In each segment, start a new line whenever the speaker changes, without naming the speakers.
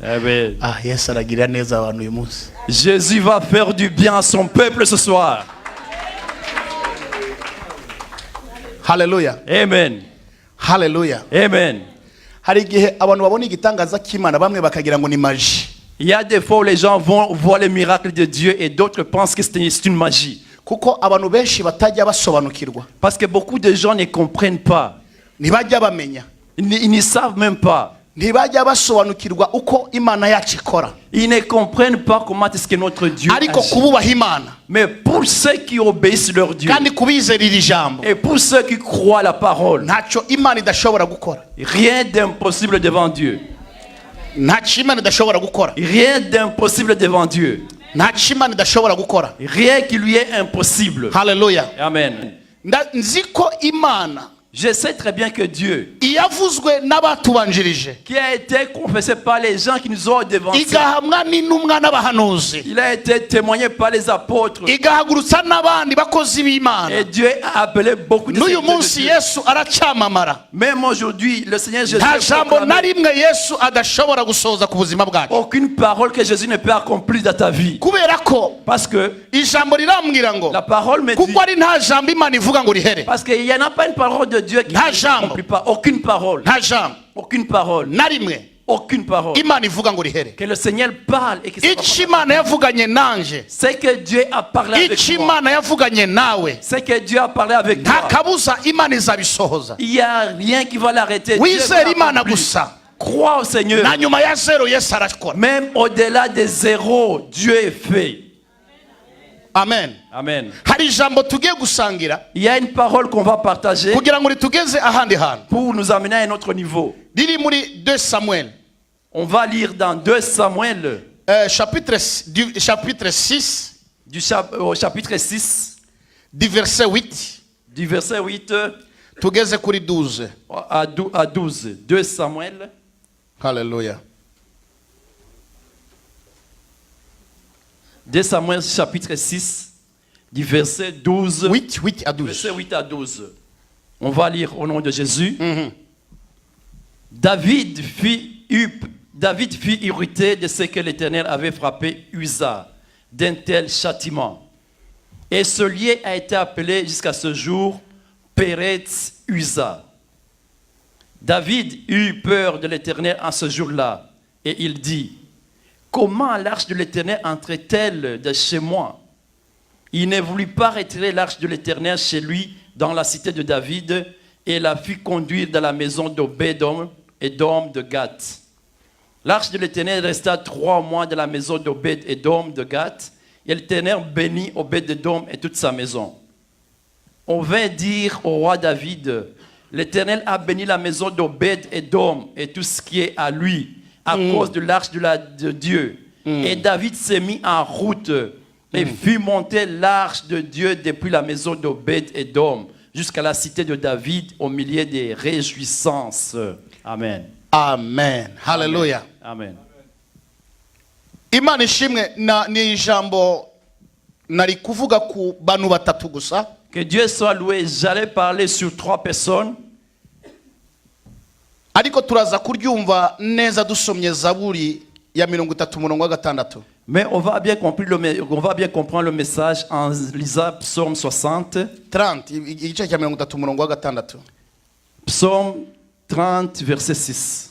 Amen.
Ah, Yesu aragirira neza abantu uyu munsi.
Jésus va faire du bien à son peuple ce soir.
Hallelujah.
Amen.
Hallelujah.
Amen.
Hari igihe abantu babona igitangaza cy'Imana bamwe bakagira ngo ni magie.
Il y a des fois où les gens vont voir les miracles de Dieu et d'autres pensent que c'est une magie.
Kuko abantu benshi batajya basobanukirwa.
Parce que beaucoup de gens ne comprennent pas.
Ntibajya bamenya.
Ils ne savent même pas.
Ntibajya basobanukirwa uko Imana yacu ikora.
Ils ne comprennent pas comment est-ce que notre Dieu
Ariko
agit.
kububaha Imana.
Mais pour ceux qui obéissent leur Dieu
Kandi kubizerira ijambo.
et pour ceux qui croient la parole,
Ntacyo Imana idashobora gukora.
rien d'impossible devant Dieu.
Ntacyo Imana idashobora gukora.
Rien d'impossible devant Dieu.
Ntacyo Imana idashobora gukora.
Rien qui lui est impossible.
Hallelujah.
Amen.
Nzi ko Imana
Je sais très bien que Dieu,
iyavuzwe n'abatubanjirije
qui a été confessé par les gens qui nous ont devancés,
igahamwa n'intumwa n'abahanuzi
il a été témoigné par les apôtres,
igahagurutsa n'abandi bakozi b'Imana.
et Dieu a appelé beaucoup de
N'uyu
serviteurs de
munsi
Dieu.
Yesu aracyamamara.
Même aujourd'hui, le Seigneur Jésus
Nta
est
jambo na
proclamé.
rimwe Yesu adashobora gusohoza ku buzima bwacu.
Aucune parole que Jésus ne peut accomplir dans ta vie.
Kubera ko
Parce que
ijambo rirambwira ngo
la parole me dit,
kuko ari nta jambo Imana ivuga ngo rihere.
parce qu'il n'y en a pas une parole de Dieu qui
Nta
ne
jambo.
s'accomplit pas. Aucune parole.
Nta jambo
Aucune parole.
na rimwe
Aucune parole.
Imana ivuga ngo rihere.
Que le Seigneur parle et que ça va
Icyo
pas.
Imana yavuganye nanje,
C'est que Dieu a parlé avec
icyo
moi.
Imana yavuganye nawe,
C'est que Dieu a parlé avec
nta
toi.
kabuza Imana izabisohoza.
Il n'y a rien qui va l'arrêter. Dieu va
Wizere Imana
l'accomplir.
gusa.
Crois au Seigneur.
Na nyuma ya zero Yesu arakora.
Même au-delà des zéros, Dieu est fait.
Amen.
Amen.
Hari ijambo tugiye gusangira
Il y a une parole qu'on va partager
kugira ngo ritugeze ahandi hantu.
pour nous amener à un autre niveau.
Riri muri 2 Samuel
On va lire dans 2 Samuel,
chapitre 6
au chapitre 6,
du verset 8
du verset 8
tugeze kuri 12.
à 12. 2 Samuel,
Hallelujah.
2 Samuel chapitre 6, du verset 12.
8 à 12.
Verset 8 à 12. On va lire au nom de Jésus. David fut irrité de ce que l'Éternel avait frappé Uza d'un tel châtiment. Et ce lieu a été appelé jusqu'à ce jour Péretz Uza. David eut peur de l'Éternel en ce jour-là. Et il dit, comment l'arche de l'Éternel entrait-elle de chez moi? Il ne voulut pas retirer l'arche de l'Éternel chez lui dans la cité de David et la fit conduire dans la maison d'Obed-Edom de Gath. L'arche de l'Éternel resta 3 mois dans la maison d'Obed-Edom de Gath et l'Éternel bénit Obed-Edom et toute sa maison. On vint dire au roi David, l'Éternel a béni la maison d'Obed-Edom et tout ce qui est à lui à cause de l'arche de Dieu. Et David s'est mis en route et fit monter l'arche de Dieu depuis la maison d'Obed-Edom jusqu'à la cité de David au milieu des réjouissances. Amen.
Amen. Hallelujah.
Amen.
Imana ishimwe ni ijambo nari kuvuga ku bantu batatu gusa.
Que Dieu soit loué. J'allais parler sur 3 personnes.
Ariko turaza kuryumva neza dusomye Zaburi ya 33:6.
Mais on va bien comprendre le message en lisant Psaume 60.
30 igice cya 33:6.
Psaume 30, verset 6.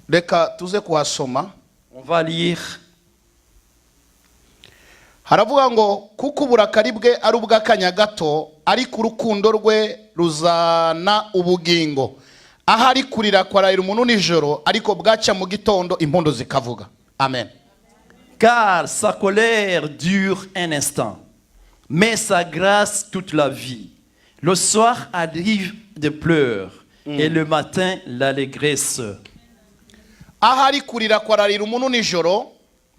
Reka tuze kuhasoma.
On va lire.
Haravuga ngo kuko uburakari bwe ari ubw'akanya gato ariko urukundo rwe ruzana ubugingo. Ahari kurira kwararira umuntu nijoro ariko bwaca mu gitondo impondo zikavuga. Amen.
Car sa colère dure un instant, mais sa grâce toute la vie. Le soir arrive des pleurs, et le matin l'allégresse.
Ahari kurira kwararira umuntu nijoro.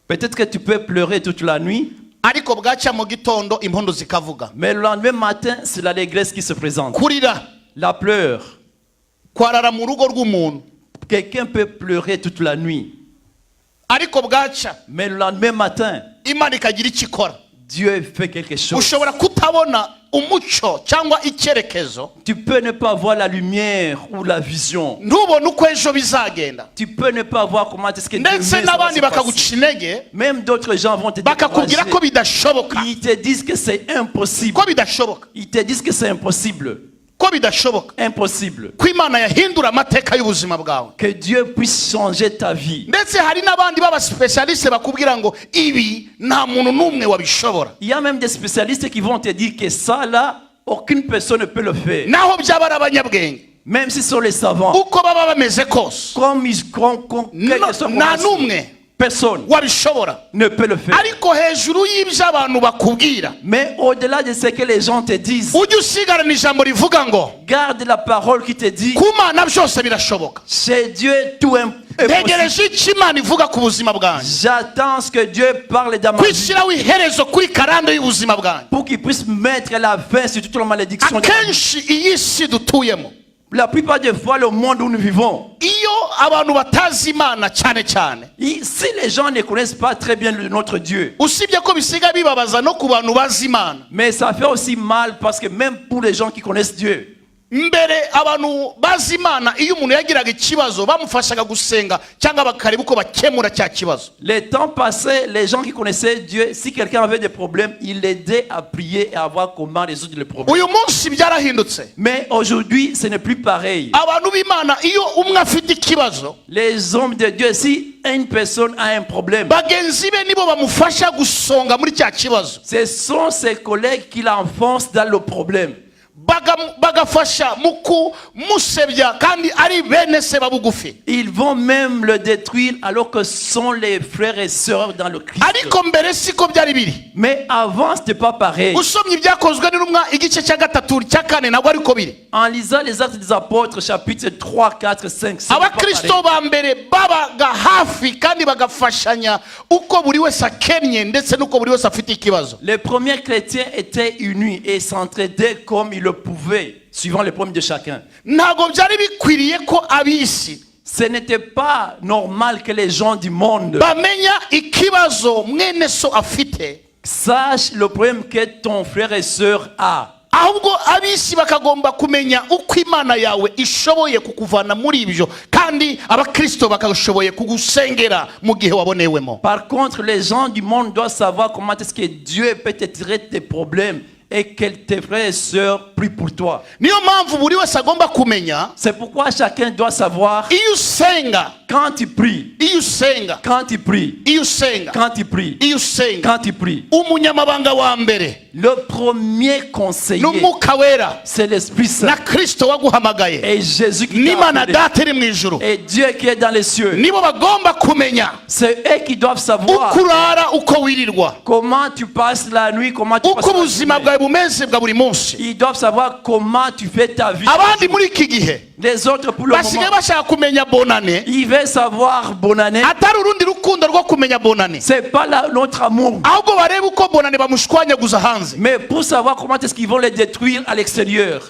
Peut-être que tu peux pleurer toute la nuit,
ariko bwaca mu gitondo impondo zikavuga.
mais le lendemain matin, c'est l'allégresse qui se présente.
Kurira
La pleure.
kwarara mu rugo rw'umuntu.
Quelqu'un peut pleurer toute la nuit,
Ariko bwaca
mais le lendemain matin,
Imana ikagira icyo ikora.
Dieu fait quelque chose.
ushobora kutabona umucyo cyangwa icyerekezo,
Tu peux ne pas voir la lumière ou la vision.
ntubone uko ejo bizagenda,
Tu peux ne pas voir comment est-ce que demain
ndetse
ça va
n'abandi
se
bakaguca
passer.
intege
Même d'autres gens vont te
bakakubwira ko
décourager.
bidashoboka,
Ils te disent que c'est impossible.
ko bidashoboka,
Ils te disent que c'est impossible.
ko bidashoboka,
Impossible.
ko Imana yahindura amateka y'ubuzima bwawe.
Que Dieu puisse changer ta vie.
Ndetse hari n'abandi b'abasipesialiste bakubwira ngo ibi nta muntu n'umwe wabishobora,
Il y a même des spécialistes qui vont te dire que ça là, aucune personne ne peut le faire.
naho byaba ari abanyabwenge
Même si ce sont les savants.
uko baba bameze kose,
Comme quel que soit
nta
comment
n'umwe
personne
wabishobora.
ne peut le faire.
Ariko hejuru y'ibyo abantu bakubwira,
Mais au-delà de ce que les gens te disent,
ujye usigarana ijambo rivuga ngo
garde la parole qui te dit,
ku Mana byose birashoboka.
chez Dieu tout est possible.
Ntegereje icyo Imana ivuga ku buzima bwanjye,
J'attends ce que Dieu parle dans ma vie
kwishyiraho iherezo kuri karande y'ubuzima bwanjye.
pour qu'il puisse mettre la fin sur toute la malédiction.
Akenshi iyi si dutuyemo,
La plupart des fois, le monde où nous vivons,
iyo abantu batazi Imana cyane cyane,
si les gens ne connaissent pas très bien notre Dieu,
usibye ko bisiga bibabaza no ku bantu bazi Imana,
mais ça fait aussi mal parce que même pour les gens qui connaissent Dieu,
mbere abantu bazi Imana iyo umuntu yagiraga ikibazo bamufashaga gusenga cyangwa bakareba uko bakemura cya kibazo.
les temps passés, les gens qui connaissaient Dieu, si quelqu'un avait des problèmes, il l'aidait à prier et à voir comment résoudre les problèmes.
Uyu munsi byarahindutse,
Mais aujourd'hui, ce n'est plus pareil.
abantu b'Imana iyo umwe afite ikibazo,
Les hommes de Dieu, si une personne a un problème,
bagenzi be nibo bamufasha gusonga muri cya kibazo,
ce sont ses collègues qui l'enfoncent dans le problème.
bagafasha mu kumusebya kandi ari bene se babugufi.
Ils vont même le détruire alors que ce sont les frères et sœurs dans le Christ.
Ariko mbere siko byari biri.
Mais avant, ce n'était pas pareil.
Usomye ibyakozwe n'intumwa igice cya gatatu cya kane nabwo ariko biri.
En lisant les Actes des Apôtres, chapitre 3, 4, 5, c'est pas
Abakristo
pareil.
ba mbere babaga hafi kandi bagafashanya uko buri wese akennye ndetse n'uko buri wese afite ikibazo.
Les premiers chrétiens étaient unis et s'entraidaient comme ils le pouvaient, suivant les problèmes de chacun.
Ntabwo byari bikwiriye ko ab'isi
Ce n'était pas normal que les gens du monde
bamenya ikibazo mwene so afite,
sachent le problème que ton frère et sœur a.
ahubwo ab'isi bakagomba kumenya uko Imana yawe ishoboye kukuvana muri ibyo, kandi abakristo bakashoboye kugusengera mu gihe wabonewemo.
Par contre, les gens du monde doivent savoir comment est-ce que Dieu peut te tirer tes problèmes et que tes frères et sœurs prient pour toi.
Niyo mpamvu buri wese agomba kumenya,
C'est pourquoi chacun doit savoir
iyo usenga,
quand tu pries,
iyo usenga,
quand tu pries,
iyo usenga,
quand tu pries,
iyo usenga,
quand tu pries.
umunyamabanga wa mbere
Le premier conseiller,
n'umwuka wera
c'est l'Esprit Saint
na Kristo waguhamagaye
et Jésus qui t'a
n'Imana
appelé.
data iri mu ijuru,
Et Dieu qui est dans les cieux.
nibo bagomba kumenya
C'est eux qui doivent savoir
uko urara uko wirirwa,
comment tu passes la nuit, comment tu passes
uko
la
ubuzima
journée.
bwawe bumeze bwa buri munsi.
Ils doivent savoir comment tu fais ta vie.
Abandi muri iki gihe
Les autres pour le
basigaye
moment,
bashaka kumenya bonane,
ils veulent savoir bonne année.
atari urundi rukundo rwo kumenya bonane,
C'est pas notre amour.
ahubwo barebe uko bonane bamushwanyaguza hanze,
Mais pour savoir comment est-ce qu'ils vont les détruire à l'extérieur.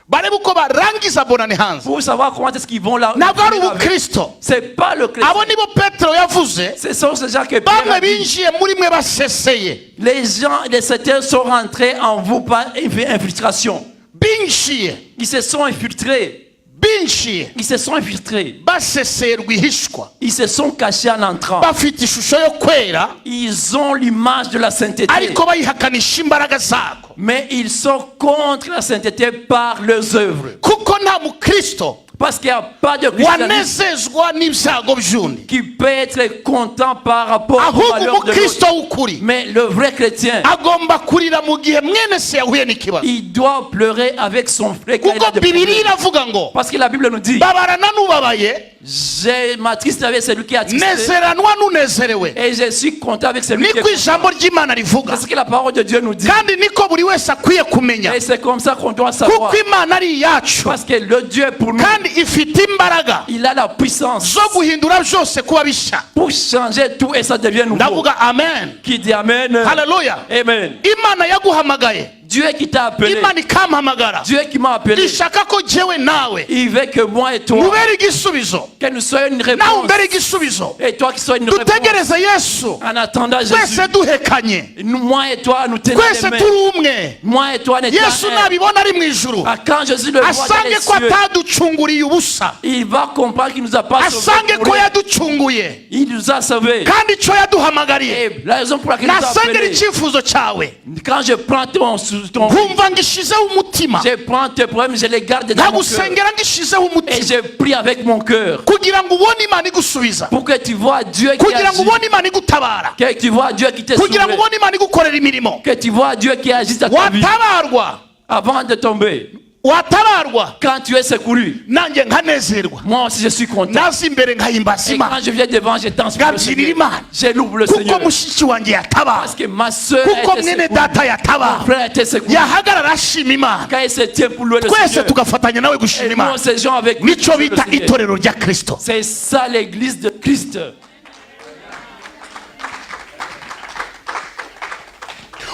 barebe uko barangiza bonane hanze.
Pour savoir comment est-ce qu'ils vont la...
Ntabwo ari
avec.
ubukristo.
C'est pas le chrétien.
Abo nibo Petero yavuze,
Ce sont ces gens que Pierre
bamwe
a dit.
binjiye muri mwe baseseye,
Les gens, les secteurs sont rentrés en vous par infiltration.
binjiye,
Ils se sont infiltrés.
binjiye
Ils se sont infiltrés.
baseseye rwihishwa,
Ils se sont cachés en entrant.
bafite ishusho yo kwera
Ils ont l'image de la sainteté.
ariko bayihakanisha imbaraga zako,
Mais ils sont contre la sainteté par leurs œuvres.
kuko nta mukristo
Parce qu'il n'y a pas de christianisme
wanezezwa n'ibyago by'undi,
qui peut être content par rapport au
ahubwo
malheur de
umukristo
l'autre.
w'ukuri
Mais le vrai chrétien,
agomba kurira mu gihe mwene se yahuye n'ikibazo,
il doit pleurer avec son frère quand il
kuko
a des
bibiri
problèmes.
iravuga ngo
Parce que la Bible nous dit,
babarana n'ubabaye,
j'ai ma triste avec celui qui a tristé
nezeranwa n'unezerewe,
et je suis content avec celui qui est
niko
content.
ijambo ry'Imana rivuga,
C'est ce que la parole de Dieu nous dit.
kandi niko buri wese akwiye kumenya,
Et c'est comme ça qu'on doit savoir.
kuko Imana ari iyacu
Parce que le Dieu est pour nous.
kandi ifite imbaraga
Il a la puissance
zo guhindura byose kuba bishya.
pour changer tout et ça devient nouveau.
Ndavuga amen,
Qui dit Amen.
haleluya.
Amen.
Imana yaguhamagaye
Dieu qui t'a appelé.
Imana ikampamagara.
Dieu qui m'a appelé.
Ishaka ko jewe nawe
Il veut que moi et toi,
mubere igisubizo.
que nous soyons une
Nawe
réponse.
umbere igisubizo.
Et toi qui sois une réponse.
Dutegereze Yesu.
En attendant Jésus,
Twese duhekanye.
moi et toi, nous tenons
Twese
les mains.
turi umwe.
Moi et toi, nous
Yesu
tenons
nabibona ari mu ijuru.
quand Jésus le voit dans
Asange
les
ko
cieux,
ataducunguriye ubusa.
il va comprendre qu'il nous a pas
Asange
sauvés.
ko yaducunguye.
Il nous a sauvés.
Kandi ico yaduhamagariye.
Et la raison pour laquelle il nous a
Nasengera
appelés.
icyifuzo cyawe.
Quand je prends ton
Nkumva ngishizeho umutima.
je prends tes problèmes, je les garde dans mon cœur.
Ndagusengera ngishizeho
Et
umutima.
je prie avec mon cœur.
Kugira ngo ubone Imana igusubiza.
Pour que tu vois Dieu qui
Kugira ngo
agit.
ubone Imana igutabara.
Que tu vois Dieu qui te sauve.
Kugira ngo ubone Imana igukorera imirimo.
Que tu vois Dieu qui agit dans ta vie.
Watabarwa.
Avant de tomber.
Watabarwa.
Quand tu es secouru.
Nanjye nkanezerwa.
Moi aussi je suis content.
Nazi imbere ngahimbaza
Et
Imana.
quand je viens devant, je danse pour le
Ngabyinira
Seigneur.
Imana.
Je loue le
Kuko
Seigneur.
mushiki wanjye yatabara.
Parce que ma soeur
Kuko
a été
mwene
secourue.
data
Mon
yatabara.
frère a été secouru.
Yahagarara ashima Imana.
Quand il se tient pour louer le
Twese
Seigneur.
tugafatanya nawe gushima
Et nous
Imana.
ces gens avec lui.
Nico
le
bita
Seigneur.
itorero rya Kristo.
C'est ça l'église de Christ.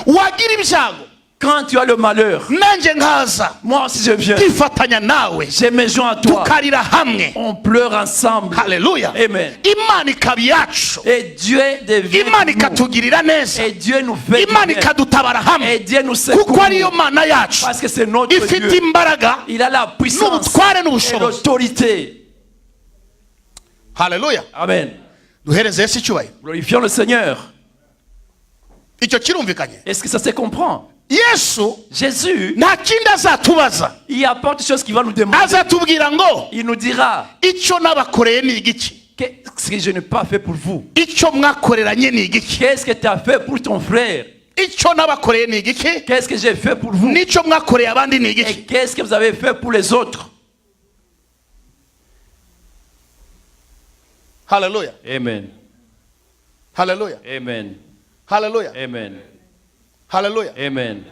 Wagira ibyago.
Quand tu as le malheur,
Nanjye nkaza.
moi aussi je viens.
Twifatanya nawe.
Je me joins à toi.
Tukarira hamwe.
On pleure ensemble.
Haleluya.
Amen.
Imana ikaba iyacu.
Et Dieu devient
Imana
nous.
ikatugirira neza.
Et Dieu nous fait du
Imana
bien.
ikadutabara hamwe.
Et Dieu nous secourt.
Kuko ariyo Mana yacu.
Parce que c'est notre
Ifite
Dieu.
imbaraga
Il a la puissance
n'ubutware
et
n'ubushobozi.
l'autorité.
Haleluya.
Amen.
Duhereze Yesu icyubahiro.
Glorifions le Seigneur.
Icyo kirumvikanye.
Est-ce que ça se comprend?
Yesu
Jésus,
nta kindi azatubaza.
il apporte des choses qu'il va nous demander.
Azatubwira ngo
Il nous dira,
icyo nabakoreye ni igiki.
qu'est-ce que je n'ai pas fait pour vous?
Icyo mwakoreranye ni igiki.
Qu'est-ce que tu as fait pour ton frère?
Icyo nabakoreye ni igiki.
Qu'est-ce que j'ai fait pour vous?
N'icyo mwakoreye abandi ni
Et
igiki.
qu'est-ce que vous avez fait pour les autres?
Haleluya.
Amen.
Haleluya.
Amen.
Haleluya.
Amen.
Haleluya.
Amen.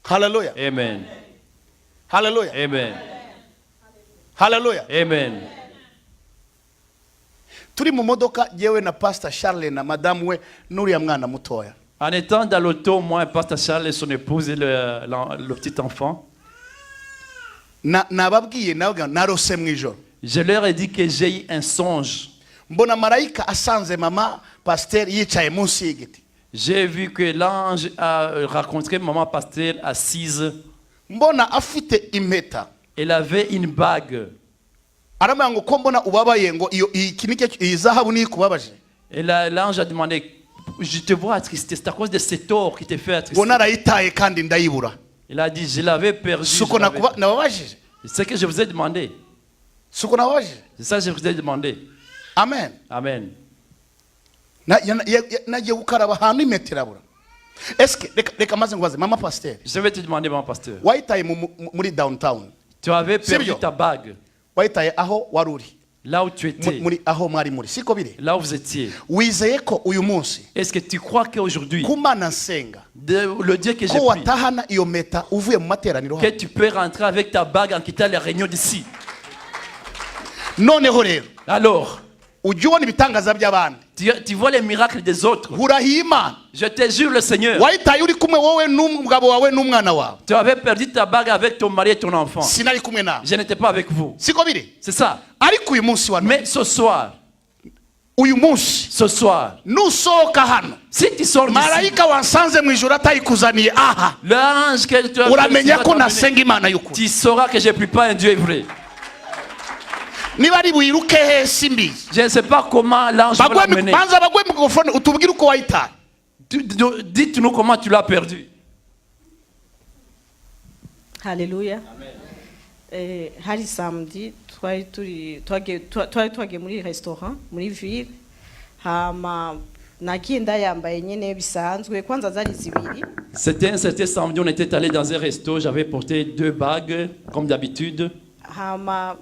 Haleluya.
Amen.
Haleluya.
Amen.
Haleluya.
Amen.
Turi mu modoka yewe na Pastor Charles na madame we n'uriya mwana mutoya.
En étant dans l'auto, moi, Pasteur Charles et son épouse et le petit enfant,
Nababwiye nawe narose mu ijoro.
je leur ai dit que j'ai eu un songe.
Mbona marayika asanze mama Pasteur yicaye munsi y'igiti.
J'ai vu que l'ange a rencontré maman Pasteur assise.
Mbona afite impeta.
Elle avait une bague.
Aramubwira ngo ko mbona ubabaye ngo iki nike iyi zahabu ni kubabaje.
Et l'ange a demandé, je te vois attristé, c'est à cause de cet or qui te fait attrister.
Ngo narayitaye kandi ndayibura.
Il a dit, je l'avais perdu.
Suko nababajije.
C'est ce que je vous ai demandé.
Suko nababajije.
C'est ça que je vous ai demandé.
Amen.
Amen.
Nagiye gukaraba ahantu impeta irabura. Eske reka maze ngubaze mama Pasteur.
Je vais te demander, mon pasteur.
Wayitaye muri downtown.
Tu avais perdu
Sibyo?
ta bague.
Wayitaye aho waruri.
Là où tu étais.
Muri aho mwari muri. Siko biri.
Là où vous étiez.
Wizeye ko uyu munsi
Est-ce que tu crois qu'aujourd'hui,
kumana nsenga
le Dieu que j'ai
ko
pris,
watahana iyo meta uvuye mu materaniro
que
hano.
tu peux rentrer avec ta bague en quittant les réunions d'ici?
Noneho rero
Alors,
ujya ubona ibitangaza by'abandi.
tu vois les miracles des autres.
Hurahiye Imana.
Je te jure le Seigneur.
Wayitaye uri kumwe wowe n'umugabo wawe n'umwana wawe.
Tu avais perdu ta bague avec ton mari et ton enfant.
Sinari kumwe nawe.
Je n'étais pas avec vous.
Siko biri.
C'est ça.
Ariko uyu munsi wa none.
Mais ce soir,
nusohoka hano
si tu sors d'ici,
marayika wansanze mu ijoro atayikuzaniye aha
l'ange que tu as
uramenya ko
perdu,
nasenga Imana y'ukuri.
tu sauras que je ne prie pas un Dieu vrai.
Niba ari buyiruke he simbizi.
Je ne sais pas comment l'ange va l'amener.
Banza bagwe mikrofone utubwire uko wayitaye.
Dites-nous comment tu l'as perdu.
Haleluya. Hari samedi twari twagiye muri restaurant muri ville hama nagiye ndayambaye nyene bisanzwe kwanza zari zibiri.
C'était un certain samedi, on était allé dans un resto, j'avais porté 2 bagues comme d'habitude.
Hama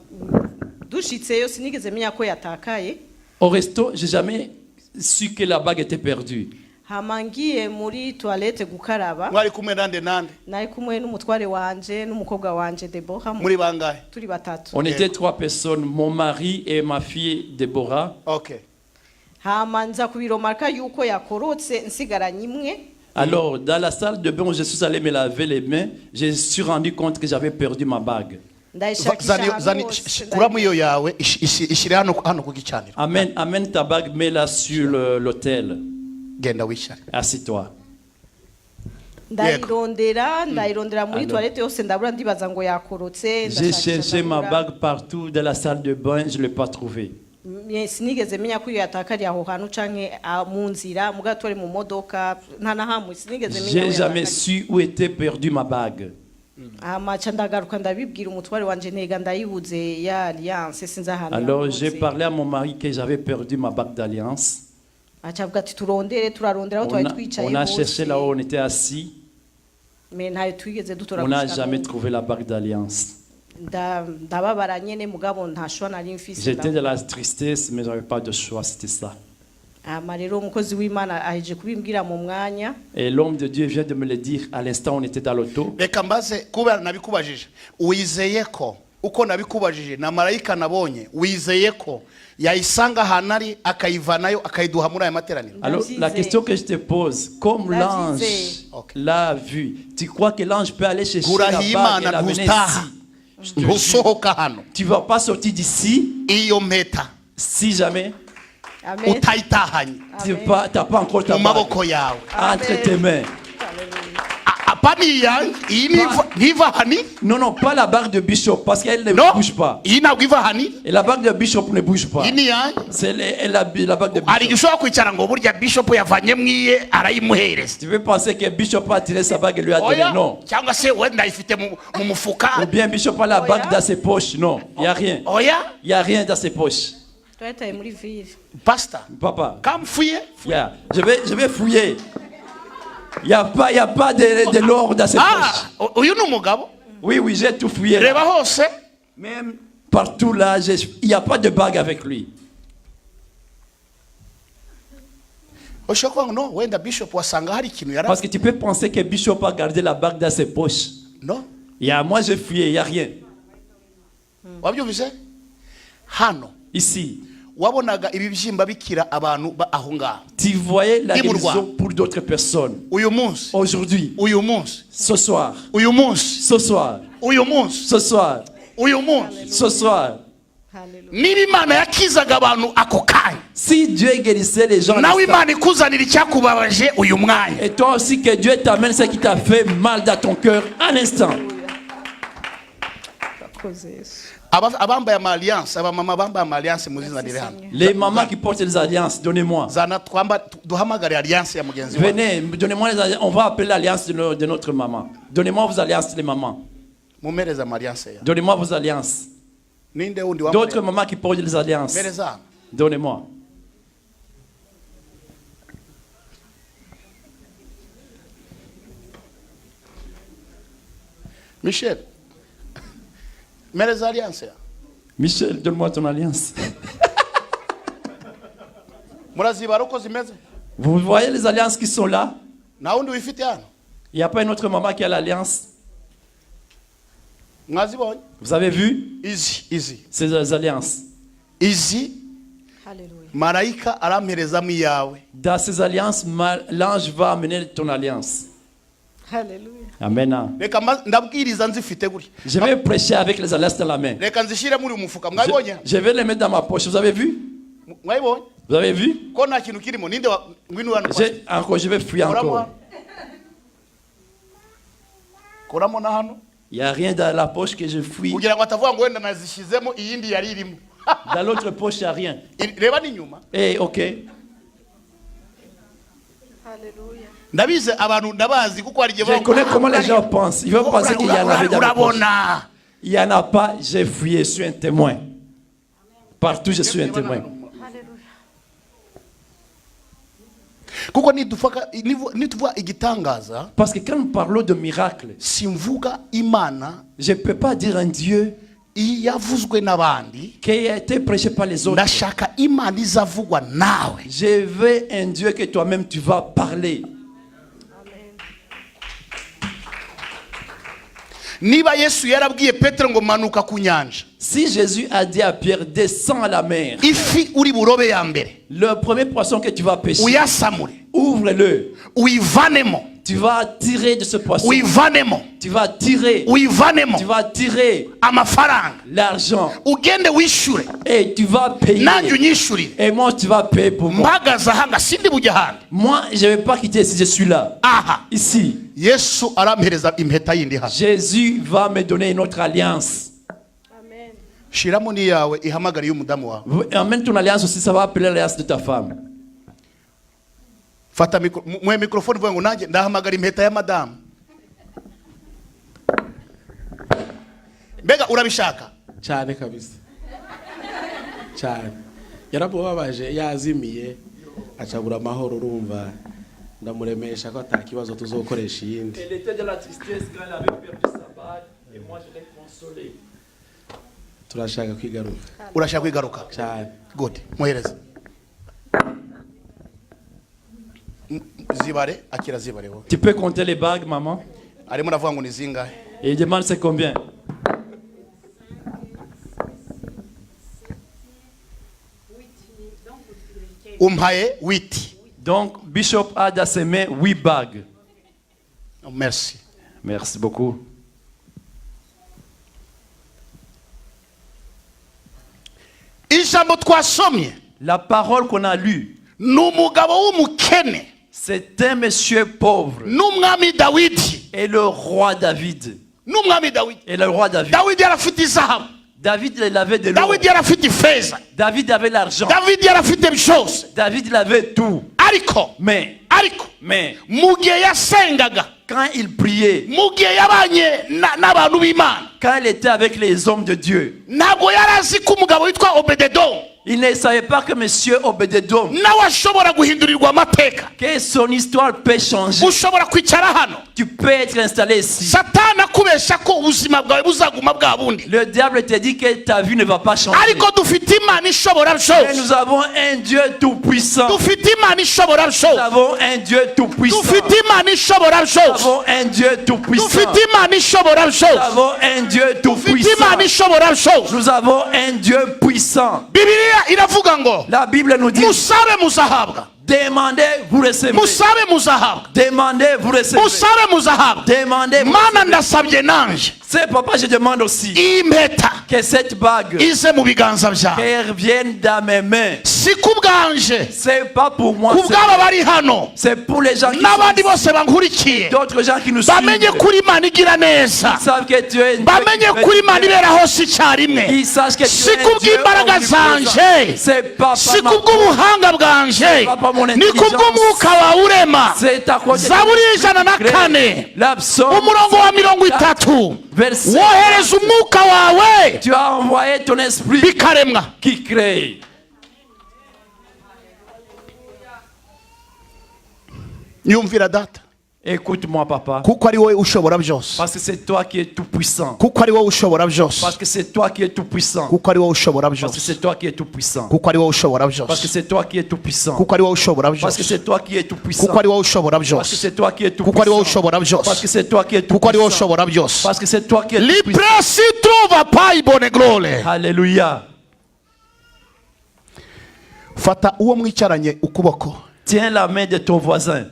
dushitseyo sinigeze menya ko yatakaye.
Au resto, j'ai jamais su que la bague était perdue.
Hama ngiye muri toilette gukaraba.
Mwari kumwe nande.
Nari kumwe n'umutware wanje n'umukobwa wanje Deborah.
Muri bangahe?
Turi batatu.
On était 3 personnes, mon mari et ma fille Deborah.
Okay.
Hama nza kubiromarka yuko yakorotse nsigaranye imwe.
Alors, dans la salle de bain où je suis allé me laver les mains, je me suis rendu compte que j'avais perdu ma bague.
ndayishakisha ahantu hose,
kuramo iyo yawe ishyire hano ku gicaniro.
Amène ta bague, mets-la sur l'autel.
Genda wishare.
Assis-toi.
ndayirondera muri
Alors.
toilette yose ndabura ndibaza ngo yakorotse.
J'ai cherché ma bague partout dans la salle de bain, je ne l'ai pas trouvée.
Sinigeze menya ko iyo yatakariye aho hantu canke mu nzira mu gatore mu modoka nta na hamwe sinigeze menya.
J'ai jamais su où était perdue ma bague.
Amaca ndagaruka ndabibwira umutware wanje ntega ndayibuze ya alliance sinzi ahantu.
Alors j'ai parlé à mon mari que j'avais perdu ma bague d'alliance.
acavuga ati turarondera aho twari twicaye.
On a cherché là où on était assis.
mais ntayo twigeze dutora.
On n'a jamais trouvé la bague d'alliance.
ndababara nyene mugabo nta shwa nari mfise.
J'étais de la tristesse, mais j'avais pas de choix, c'était ça.
Rero umukozi w'Imana aheje kubimbwira mu mwanya.
Et l'homme de Dieu vient de me le dire à l'instant où on était dans l'auto.
Reka mbaze kubera nabikubajije wizeye ko uko nabikubajije na marayika nabonye wizeye ko yayisanga ahantu ari akayivanayo akayiduha muri aya materaniro.
Alors la question que je te pose, comme l'ange l'a vu, tu crois que l'ange peut aller chercher la bague et la mener ici?
Ntusohoka hano.
Tu vas pas sortir d'ici
Iyo mpeta
si jamais
Amen.
utayitahanye
tu n'as pas encore ta
mu
bague
maboko yawe.
entre tes mains.
Apani yanjye iyi niva hani.
Non, pas la bague de Bishop, parce qu'elle ne bouge pas.
Iyi ntabwo iva hani.
Et la bague de Bishop ne bouge pas.
Iyi ni yanjye.
C'est la bague de
Hari
Bishop.
ushobora kwicara ngo burya Bishop yavanye mwiye arayimuhereza.
Tu veux penser que Bishop a tiré sa bague et lui a donné? Non.
Cyangwa se wenda ayifite mu mufuka.
Ou bien Bishop a la bague dans ses poches? Non, il n'y a rien.
Oya.
Il n'y a rien dans ses poches.
Twataye muri ville.
Pastor.
Papa,
Kamfuye.
yeah. Je vais fouiller. Il n'y a pas de l'or dans ses poches.
Uyu ni umugabo.
Oui, j'ai tout fouillé. Là.
Reba hose.
Même partout là, il n'y a pas de bague avec lui.
Ushobora kuvuga no wenda Bishop wasanga hari ikintu yara.
Parce que tu peux penser que Bishop a gardé la bague dans ses poches.
No.
Moi j'ai fouillé, il n'y a rien.
Wabyumvise? Hano.
Ici.
Wabonaga ibibyimba bikira abantu aho ngaho.
Tu voyais la guérison pour d'autres personnes.
Uyu munsi.
Aujourd'hui.
Uyu munsi.
Ce soir.
Uyu munsi.
Ce soir.
Uyu munsi.
Ce soir.
Uyu munsi.
Ce soir.
Niba Imana yakizaga abantu ako kanya.
Si Dieu guérissait les gens.
Nawe Imana ikuzanira icyakubabaje uyu mwanya.
Et toi aussi que Dieu t'amène ce qui t'a fait mal dans ton cœur un instant.
Abambaye alliance, abamama bambaye alliance muzinanire hano.
Les mamans qui portent les alliances, donnez-moi.
Zana duhamagare alliance ya mugenzi wawe.
Venez, donnez-moi les alliances. On va appeler l'alliance de notre maman. Donnez-moi vos alliances, les mamans.
Mumereza alliance ya.
Donnez-moi vos alliances.
Ninde undi wa.
D'autres mamans qui portent les alliances.
Mereza.
Donnez-moi.
Michel. Mereza alliance ya.
Michel, donne-moi ton alliance.
Murazibara uko zimeze?
Vous voyez les alliances qui sont là?
Na undi wifite hano.
Il n'y a pas une autre maman qui a l'alliance.
Mwazibonye?
Vous avez vu?
Izi.
Ces alliances.
Izi.
Hallelujah.
Marayika arampereza mu yawe.
Dans ces alliances, l'ange va amener ton alliance.
Hallelujah.
Amen.
Reka ndabwiriza nzifite guri.
Je vais prêcher avec les alliances dans la main.
Reka nzishire muri umufuka. Mwabonye?
Je vais les mettre dans ma poche. Vous avez vu?
Mwabonye?
Vous avez vu?
Ko nta kintu kirimo ninde ngwino hano.
Je vais fouiller encore.
Koramo na hano.
Il n'y a rien dans la poche que je fouille.
Kugira ngo atavuga ngo wenda nazishizemo iyindi yari irimo.
Dans l'autre poche, il n'y a rien.
Reba ni nyuma.
Eh, ok.
Hallelujah.
Ndabize abantu ndabazi kuko hari
Je connais comment les gens pensent. Ils vont penser qu'il y en avait dans la poche. Il n'y en a pas, j'ai fouillé, je suis un témoin. Partout, je suis un témoin.
Kuko nituvuga igitangaza.
Parce que quand nous parlons de miracle,
simvuga Imana.
Je ne peux pas dire un Dieu
yavuzwe n'abandi
qui a été prêché par les autres.
Ndashaka Imana izavugwa nawe.
Je veux un Dieu que toi-même tu vas parler.
niba Yesu yarabwiye Petero ngo manuka ku nyanja,
Si Jésus a dit à Pierre, descends à la mer,
ifi uri burobe ya mbere
le premier poisson que tu vas pêcher,
uyasamure,
ouvre-le.
uyivanemo,
Tu vas tirer de ce poisson.
uyivanemo,
Tu vas tirer.
uyivanemo
Tu vas tirer
amafaranga,
l'argent.
ugende wishure,
Et tu vas payer.
nanjye unyishurire.
Et moi, tu vas payer pour moi.
Mpagaze aha nga sindi bujya ahandi.
Moi, je ne vais pas quitter si je suis là.
Aha
Ici,
Yesu arampereza impeta yindi hano.
Jésus va me donner une autre alliance.
Shiramo ni yawe ihamagariye umudamu wawe.
Emmène ton alliance aussi, ça va appeler l'alliance de ta femme.
Fata mwe microphone vuga ngo nanjye ndahamagara impeta ya madamu. Mbega urabishaka?
cyane kabisa cyane. Yaramubabaje yazimiye acabura amahoro, urumva ndamuremesha ko atakibazo tuzokoresha iyindi.
Elle était dans la tristesse quand elle avait perdu sa bague et moi je l'ai consolée.
Turashaka kwigaruka
Urashaka kwigaruka?
cyane.
Good. Muhereze. Zibare akira zibare wowe.
Tu peux compter les bagues, maman?
Arimo navuga ngo ni zingahe?
Et il demande c'est combien?
Umpaye witi.
Donc, Bishop a dans ses mains 8 bagues.
Oh, merci.
Merci beaucoup.
Ijambo twasomye
La parole qu'on a lue,
ni umugabo w'umukene
c'est un monsieur pauvre
n'umwami Dawidi.
et le roi David.
N'umwami Dawidi.
Et le roi David.
Dawidi yarafite izahabu.
David, il avait de l'or.
Dawidi yarafite ifeza.
David avait l'argent.
Dawidi yarafite byose.
David, il avait tout.
Ariko
Mais,
mu gihe yasengaga,
quand il priait,
mu gihe yabanye n'abantu b'Imana,
quand il était avec les hommes de Dieu,
ntabwo yari azi ko umugabo witwa Obededom
il ne savait pas que monsieur Obededom,
nawe ashobora guhindurirwa amateka.
que son histoire peut changer.
Ushobora kwicara hano
Tu peux être installé ici.
Satani akubesha ko ubuzima bwawe buzaguma bwa bundi,
Le diable te dit que ta vie ne va pas changer.
ariko dufite Imana ishobora
Mais
byose.
nous avons un Dieu tout-puissant.
Dufite Imana ishobora
Nous
byose.
avons un Dieu tout-puissant.
Dufite Imana ishobora
Nous
byose.
avons un Dieu tout-puissant.
Dufite Imana ishobora
Nous
byose.
avons un Dieu
Dufite
tout-puissant.
Imana ishobora byose.
Nous avons un Dieu puissant.
Bibiliya iravuga ngo
La Bible nous dit,
musabe muzahabwa,
demandez, vous recevez.
musabe muzahabwa,
Demandez, vous recevez.
musabe muzahabwa.
Demandez, vous
Mana
recevez.
ndasabye nanje
C'est papa, je demande aussi
iyi mpeta
que cette bague
ize mu biganza byawe,
qu'elle revienne dans mes mains.
si ku bwanje,
C'est pas pour moi,
ku bw'aba bari hano
c'est pour les gens qui
n'abandi
sont
bose bankurikiye,
ici, d'autres gens qui nous
bamenye
suivent.
kuri Imana igira neza,
Ils savent que tu es une
bamenye kuri Imana ibera hose icyarimwe,
Ils sachent que tu
si
es
ku
un Dieu
bw'imbaraga
omniprésent.
zanje,
C'est pas
si
par
ku bw'ubuhanga bwanje,
Papa, mon
ni ku
intelligence.
bw'umwuka wawe urema.
C'est à cause de
Zaburi y'ijana na kane
l'absence.
umurongo wa 30
Verset.
wohereza umwuka wawe
Tu as envoyé ton esprit
bikaremwa.
qui crée.
Nyumvira data,
Écoute-moi, papa.
kuko ari wowe ushobora byose,
Parce que c'est toi qui es tout puissant.
kuko ari wowe ushobora byose,
Parce que c'est toi qui es tout puissant.
kuko ari wowe ushobora
Parce que
byose,
c'est toi qui es tout puissant.
kuko ari wowe ushobora
Parce que
byose,
c'est toi qui es tout puissant.
kuko ari wowe ushobora
Parce que
byose,
c'est toi qui es tout puissant.
kuko ari wowe ushobora
Parce que
byose,
c'est toi qui es tout
kuko ari wowe
puissant.
ushobora
Parce que
byose,
c'est toi qui es tout
kuko ari wowe
puissant.
ushobora byose.
Parce que c'est toi qui es tout puissant.
Lipresi trova pai bone glole.
Alléluia.
Fata uwo mwicaranye ukuboko,
Tiens la main de ton voisin.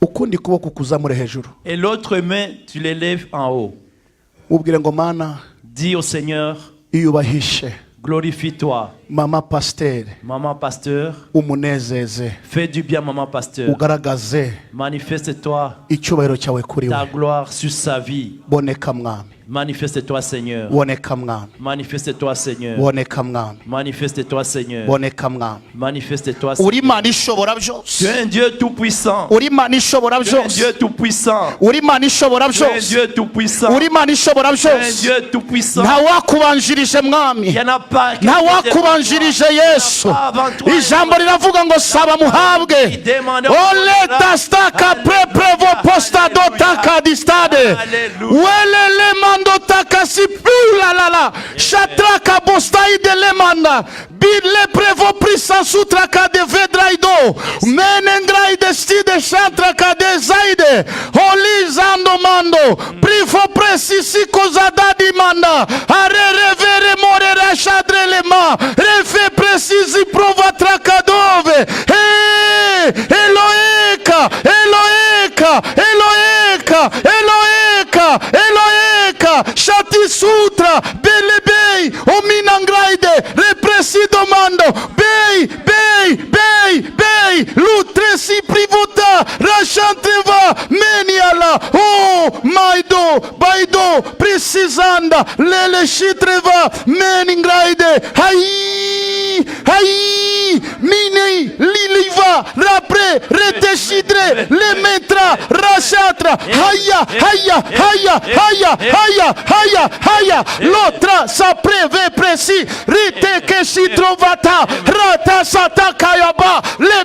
ukundi kuboko kuzamure hejuru,
Et l'autre main, tu l'élèves en haut.
ubwire ngo Mana
Dis au Seigneur,
iyubahishe
glorifie-toi.
mama pasiteri,
Maman pasteur,
umunezeze,
fais du bien, maman pasteur.
ugaragaze
Manifeste-toi
icyubahiro cyawe kuri
ta
we.
gloire sur sa vie.
Boneka mwami,
Manifeste-toi, Seigneur.
boneka mwami,
Manifeste-toi, Seigneur.
boneka mwami,
Manifeste-toi, Seigneur.
boneka mwami.
Manifeste-toi,
Uri
Seigneur.
Imana ishobora
Tu
byose,
es un Dieu tout-puissant.
uri Imana ishobora
Tu es un
byose,
Dieu tout-puissant.
uri Imana ishobora
Tu es un
byose,
Dieu tout-puissant.
uri Imana ishobora
Tu es un
byose.
Dieu tout-puissant.
Nta wakubanjirije mwami,
Il n'y en a pas qui
nta wakubanjirije Yesu. Ijambo riravuga ngo saba muhabwe. Oleta staka preprevo posta dotaka distade. Welele mando taka sipula la la. Haya, shatraka bostai de lemanda. Bile prevo prisa sutraka de vedraido. Menengrai de stide shantraka de zaide. Holy zando mando. Prifo presisi kozada di manda. Are revere morera shadre lema. Refe presisi prova trakadove. Hey, Eloeka, Eloeka, Eloeka, Eloeka, Eloeka. Shati sutra, belebei, ominangraide, represido mando, bei, bei, bei, bei, lutresi privota, rachantreva, meniala, oh, maido, baido, precisanda, lele chitreva, meningraide, hai, hai, minei, liliva, rapre, retechidre, lemetra, rachatra, haya, haya, haya, haya, haya, haya, haya, l'autre s'apreve presi, rite che si trovata, rata sata kayaba, le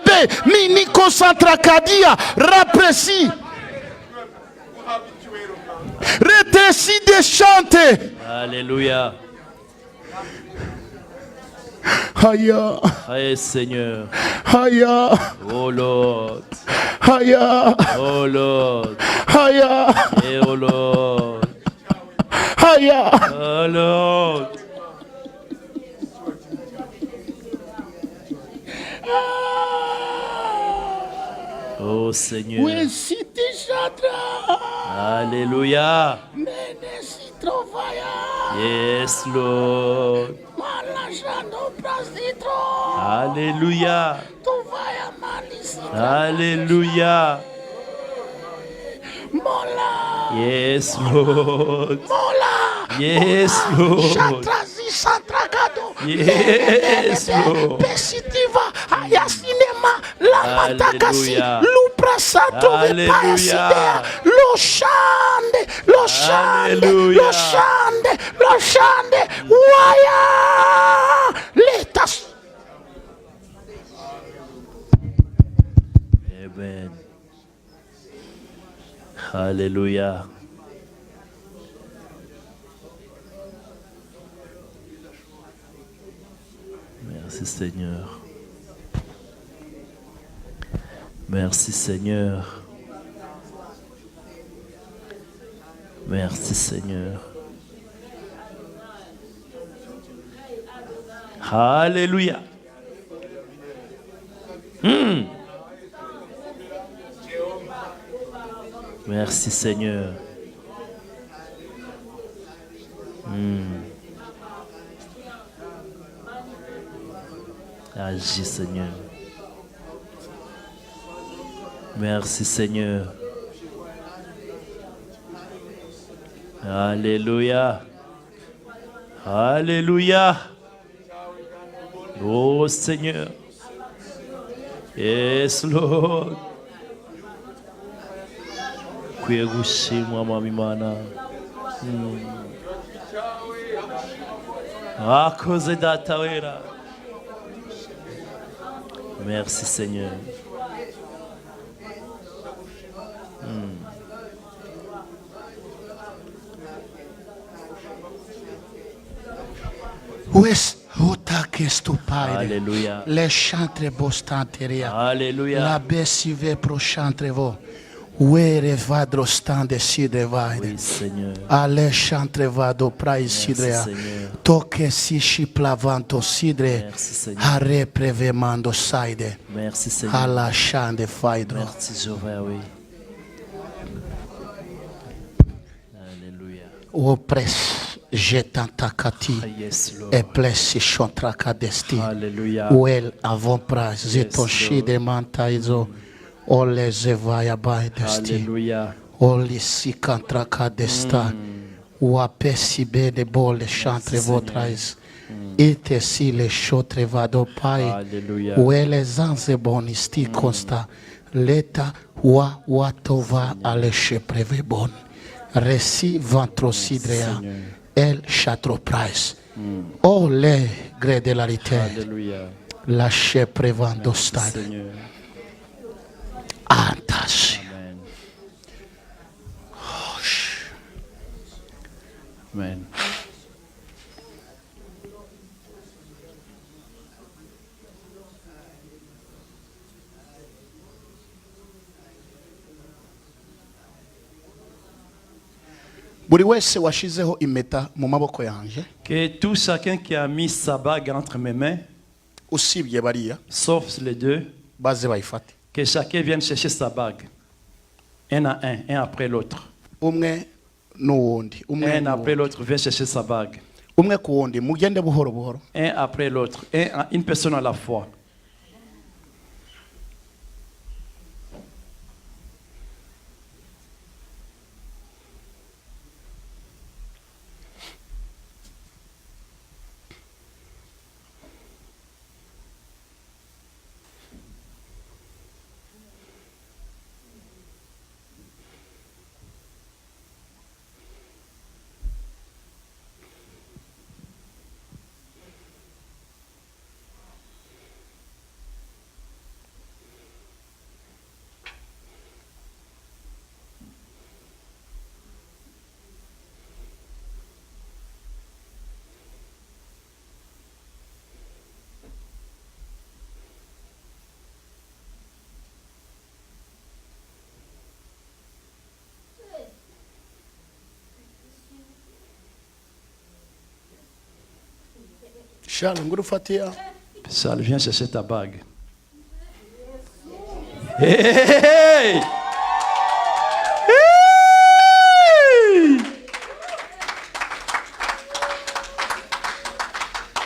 be, mini concentra cadia, rapresi, retesi de chante,
Alléluia.
haya,
Aïe Seigneur.
haya,
Oh Lord.
haya,
Oh Lord.
haya,
Et oh Lord.
haya.
Oh Lord. Oh Seigneur.
Oui, si ti chatra,
Alléluia.
mene si trovaya.
Yes Lord.
Malajando prasitro,
Alléluia.
tu vai a malisi.
Alléluia.
Mola,
Yes Lord.
mola.
Yes Lord.
Chatrazi santragado.
Yes Lord.
Pesitiva, aya cinema, la matakasi,
Alléluia.
lupra sato
Alléluia.
vepaya sidea, lo shande, lo shande,
Alléluia.
lo shande, lo shande, waya, letas.
Amen. Alléluia. Merci Seigneur. Merci Seigneur. Merci Seigneur. Alléluia. Merci Seigneur. Agis Seigneur. Merci Seigneur. Alléluia. Alléluia. Oh Seigneur. Yes Lord. Kwiye gushimwa Mwami Imana. Wakoze Data wera. Merci Seigneur.
Wes otake stupaire.
Alléluia.
Le chantre bostanteria.
Alléluia.
La bessive pro chantre vo. Were vadro stande sidre vaide.
Oui Seigneur.
Ale chantre vado prai sidrea.
Seigneur.
Toke si shiplavanto sidre.
Merci Seigneur.
Hare prevemando saide.
Merci Seigneur.
Ala shande faidro.
Merci Jéhovah, oui. Alléluia.
O pres jetantakati.
Ah, yes, Lord.
E plesi shontraka desti.
Alléluia.
Well avon pra zito
Lord.
shide mantaizo. Ole zevaya bai desti.
Alléluia.
Oli sikantraka desta. Wapesi bede bole chantre votrais. Ite si le shotre vado pai.
Alléluia.
Wele zanze bonisti consta. Leta wa watova ale shepreve bon. Resi vantro sidrea. El chatro price. Oh le gré de la rite.
Alléluia.
La sheprevando stade.
Seigneur.
Antas.
Amen. Amen.
buri wese washizeho impeta mu maboko yanjye
Que tout chacun qui a mis sa bague entre mes mains,
usibye bariya
sauf les deux,
baze bayifate.
que chacun vienne chercher sa bague. Un à un après l'autre.
umwe n'uwundi
Un après l'autre vient chercher sa bague.
umwe ku wundi mugende buhoro buhoro.
Un après l'autre. Une personne à la fois.
Charles nguru fatiya.
Charles, viens chercher ta bague. Hey, hey, hey. Hey.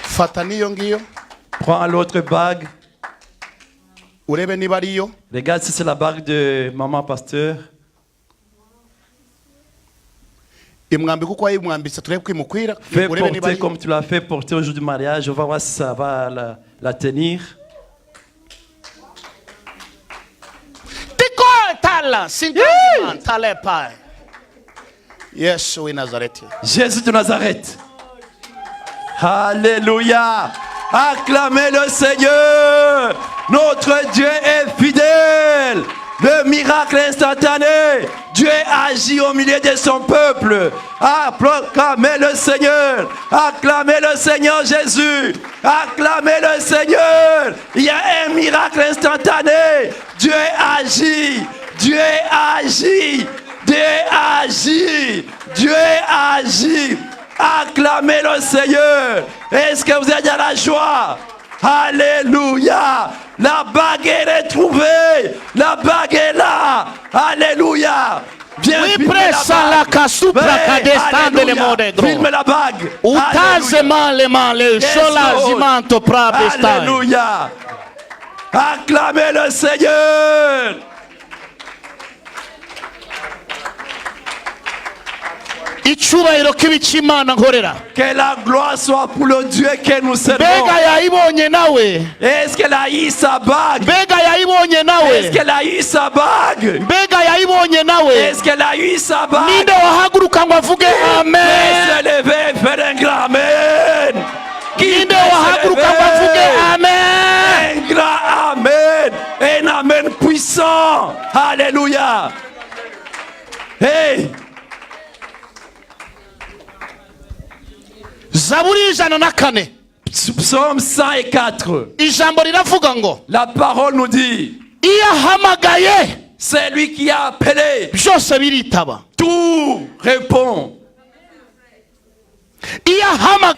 Fata niyo ngiyo
Prends l'autre bague.
urebe niba ariyo.
Regarde si c'est la bague de maman pasteur.
imwambika uko wayimwambitse turebe ko imukwira.
Fais
urebe niba
porter
ariyo.
comme tu l'as fait porter au jour du mariage. On va voir si ça va la tenir.
Tiko tala singaman talepa. Yesu w'i Nazareti.
Jésus de Nazareth. Alléluia. Acclamez le Seigneur. Notre Dieu est fidèle. Le miracle instantané. Dieu agit au milieu de son peuple. Acclamez le Seigneur. Acclamez le Seigneur Jésus. Acclamez le Seigneur. Il y a un miracle instantané. Dieu agit. Dieu agit. Dieu agit. Dieu agit. Acclamez le Seigneur. Est-ce que vous êtes dans la joie? Alléluia. La bague est retrouvée. La bague est là. Alléluia. Viens
Oui,
filmer
pressa
la
la
bague.
casupra
Ouais,
cadestande le
alléluia.
modegro.
Filme la bague.
Utazema le male
Yes,
sola
Lord.
zimanto prabestai.
Alléluia. Acclamez le Seigneur.
Icyubahiro k'ibikimana nkorera.
Que la gloire soit pour le Dieu que nous servons.
Mbega yayibonye nawe.
Est-ce qu'elle a eu sa bague?
Mbega yayibonye nawe.
Est-ce qu'elle a eu sa bague?
Mbega yayibonye nawe.
Est-ce qu'elle a eu sa bague?
Ninde wahaguruka ngo avuge amen.
Laisse lever, faire un grand amen.
Ninde wahaguruka ngo avuge amen.
Un grand amen. Un amen puissant. Alléluia. Hey.
Zaburi 104.
Psaume 104.
Ijambo riravuga ngo
La parole nous dit,
iyo ahamagaye
c'est lui qui a appelé.
byose biritaba.
Tout répond.
Iyo ahamagaye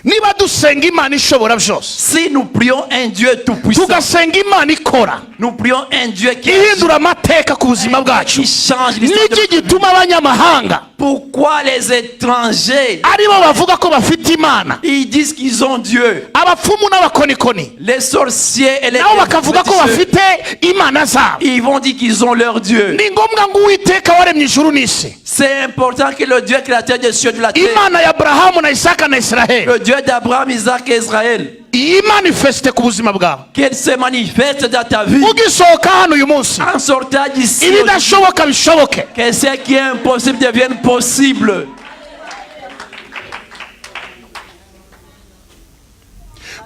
niba dusenga Imana ishobora byose,
Si nous prions un Dieu tout-puissant,
tugasenga Imana ikora,
nous prions un Dieu qui
ihindura amateka ku buzima bwacu,
change l'histoire de...
niki gituma abanyamahanga
Pourquoi les étrangers,
aribo bavuga ko bafite Imana,
ils disent qu'ils ont Dieu.
abapfumu n'abakonikoni
Les sorciers et les
nabo bakavuga ko
féticheux,
bafite Imana zabo.
ils vont dire qu'ils ont leur Dieu.
Ni ngombwa ngo Uwiteka waremye ijuru n'isi,
C'est important que le Dieu créateur des cieux et de la terre,
Imana ya Aburahamu na Isaka na Israheli,
le Dieu d'Abraham, Isaac et Israël,
imanifeste ku buzima bwawe.
qu'il se manifeste dans ta vie.
Ugisohoka hano uyu munsi,
En sortant d'ici,
ibidashoboka bishoboke.
que ce qui est impossible devienne possible.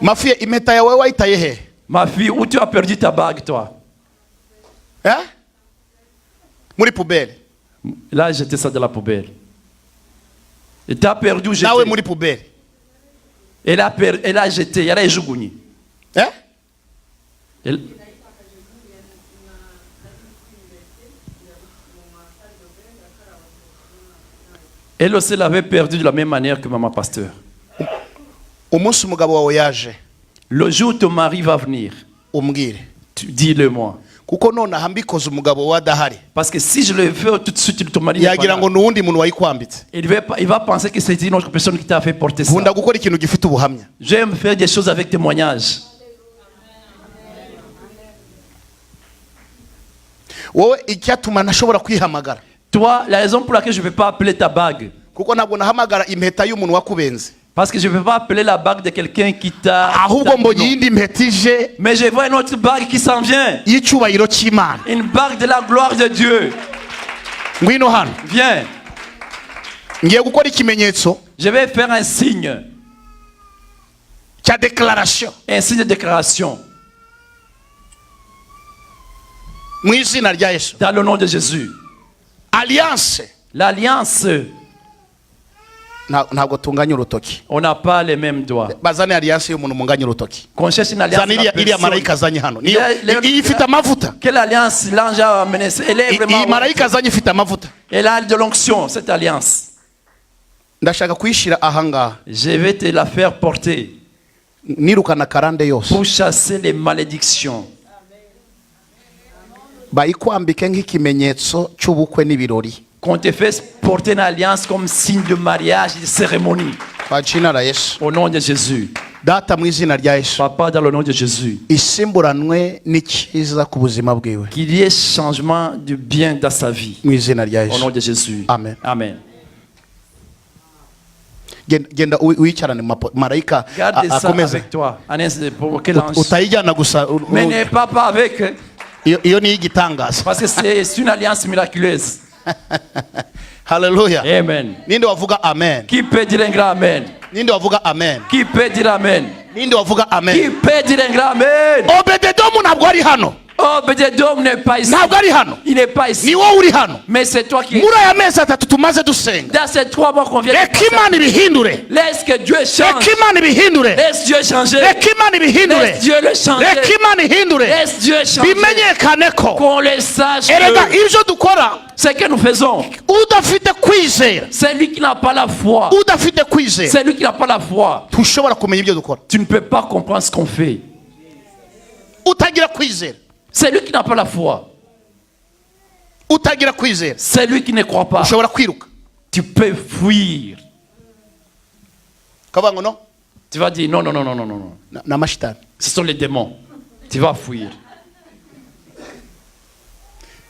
Mafiye impeta yawe wayitaye he?
Ma fille, où tu as perdu ta bague, toi?
Eh? muri puberi.
Là, j'étais ça dans la poubelle. Et tu as perdu, j'étais.
Nawe muri puberi.
Elle a jeté, elle a joué. Elle... Elle aussi l'avait perdu de la même manière que maman pasteur.
Umunsi umugabo wawe yaje.
Le jour où ton mari va venir,
Umbwire.
dis-le-moi.
Kuko nonaha mbikoze umugabo wa dahari.
Parce que si je le fais tout de suite, ton mari n'est pas
Yagira
là.
ngo nuwundi muntu wayikwambitse.
Il va penser que c'est une autre personne qui t'a fait porter ça.
Nkunda gukora ikintu gifite ubuhamya.
J'aime faire des choses avec témoignage.
Wowe icyatuma ntashobora kwihamagara.
Toi, la raison pour laquelle je ne vais pas appeler ta bague,
Kuko ntabwo nahamagara impeta y'umuntu wakubenze.
parce que je ne vais pas appeler la bague de quelqu'un qui t'a...
Ahubwo mbonye iyindi impeta ije
Mais je vois une autre bague qui s'en vient.
y'icyubahiro cy'Imana.
Une bague de la gloire de Dieu.
Ngwino hano.
Viens.
Ngiye gukora ikimenyetso
Je vais faire un signe.
cya declaration.
Un signe de déclaration.
Mu izina rya Yesu.
Dans le nom de Jésus.
Alliance.
L'alliance,
Ntabwo tunganya urutoki.
on n'a pas les mêmes doigts.
Bazane alliance y'umuntu munganya urutoki.
Qu'on cherche une alliance.
Zana iriya
personne.
marayika azanye hano.
Il y a-
Iyi ifite amavuta.
Quelle alliance l'ange a amené? Elle est
Iyi
vraiment...
marayika azanye ifite amavuta.
Elle a de l'onction, cette alliance.
Ndashaka kuyishyira ahangaha.
Je vais te la faire porter
Nirukana karande yose.
pour chasser les malédictions.
Bayikwambike nk'ikimenyetso cy'ubukwe n'ibirori.
Qu'on te fasse porter une alliance comme signe de mariage et de cérémonie.
Kwa jina la Yesu.
Au nom de Jésus.
Data mu izina rya Yesu.
Papa, dans le nom de Jésus.
Isimburanwe n'ikiza ku buzima bwiwe.
Qu'il y ait changement du bien dans sa vie.
Mu izina rya
Au nom
Yesu.
de Jésus.
Amen.
Amen.
Genda wicarane marayika
Garde ça
akomeze.
avec toi. Agnès, pour quel ange?
Utayijyana gusa.
Mais n'est pas avec.
Iyo ni igitangaza.
Parce que c'est une alliance miraculeuse.
Hallelujah.
Amen.
Ninde wavuga amen?
Qui peut dire un grand amen?
Ninde wavuga amen?
Qui peut dire amen?
Ninde wavuga
Qui
amen?
peut dire un grand amen?
Obededomu ntabwo ari hano.
Oh, Obed-Edom n'est pas ici.
Ntabwo ari hano.
Il n'est pas ici.
Ni wowe uri hano.
Mais c'est toi qui...
Muri aya mezi atatu tumaze dusenga.
Dans ces 3 mois qu'on vient de
Reka
passer,
Imana ibihindure.
laisse que Dieu change.
Reka Imana ibihindure.
Laisse Dieu changer.
Reka Imana ibihindure.
Laisse Dieu le changer.
Reka Imana ihindure.
Laisse Dieu changer.
Bimenyekane ko
Qu'on le sache.
erega
Que
ibyo dukora
ce que nous faisons,
udafite kwizera,
c'est lui qui n'a pas la foi.
udafite kwizera
C'est lui qui n'a pas la foi.
tushobora kumenya ibyo dukora.
Tu ne peux pas comprendre ce qu'on fait.
Utagira kwizera,
C'est lui qui n'a pas la foi.
utagira kwizera
C'est lui qui ne croit pas.
ushobora kwiruka.
Tu peux fuir.
Kavuga ngo no
Tu vas dire non, non, non, non, non, non.
n'amashitani.
Ce sont les démons. Tu vas fuir.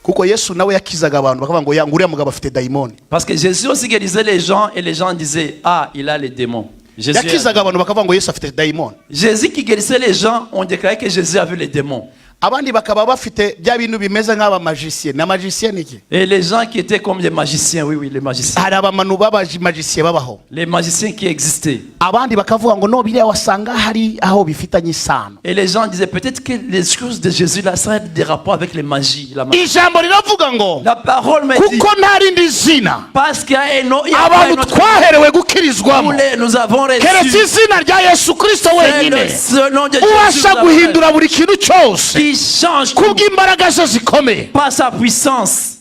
Kuko Yesu nawe yakizaga abantu bakavuga ngo ya nguriya mugabo afite dayimoni.
Parce que Jésus aussi guérissait les gens et les gens disaient ah, il a les démons.
Yakizaga abantu bakavuga ngo Yesu afite dayimoni.
Jésus qui guérissait les gens, on déclarait que Jésus avait les démons.
Abandi bakaba bafite bya bintu bimeze nk'aba magicien. Na magicien niki?
Et les gens qui étaient comme des magiciens, oui, oui, les magiciens.
Hari abamanu magicien babaho.
Les magiciens qui existaient.
Abandi bakavuga ngo no biriya wasanga hari aho bifitanye isano.
Et les gens disaient peut-être que les choses de Jésus là, ça a des rapports avec les magies. La magie.
Ijambo riravuga ngo
La parole me dit,
kuko nta rindi zina
parce qu'il y a un autre, il y a pas un
abantu
autre
twaherewe
nom.
gukirizwamo
Nous avons
keretse
reçu
izina rya Yesu Kristo
c'est
wenyine
le seul nom de Jésus
ubasha
nous avons
guhindura buri kintu cyose
qui change tout
kubw'imbaraga ze zikomeye.
par sa puissance.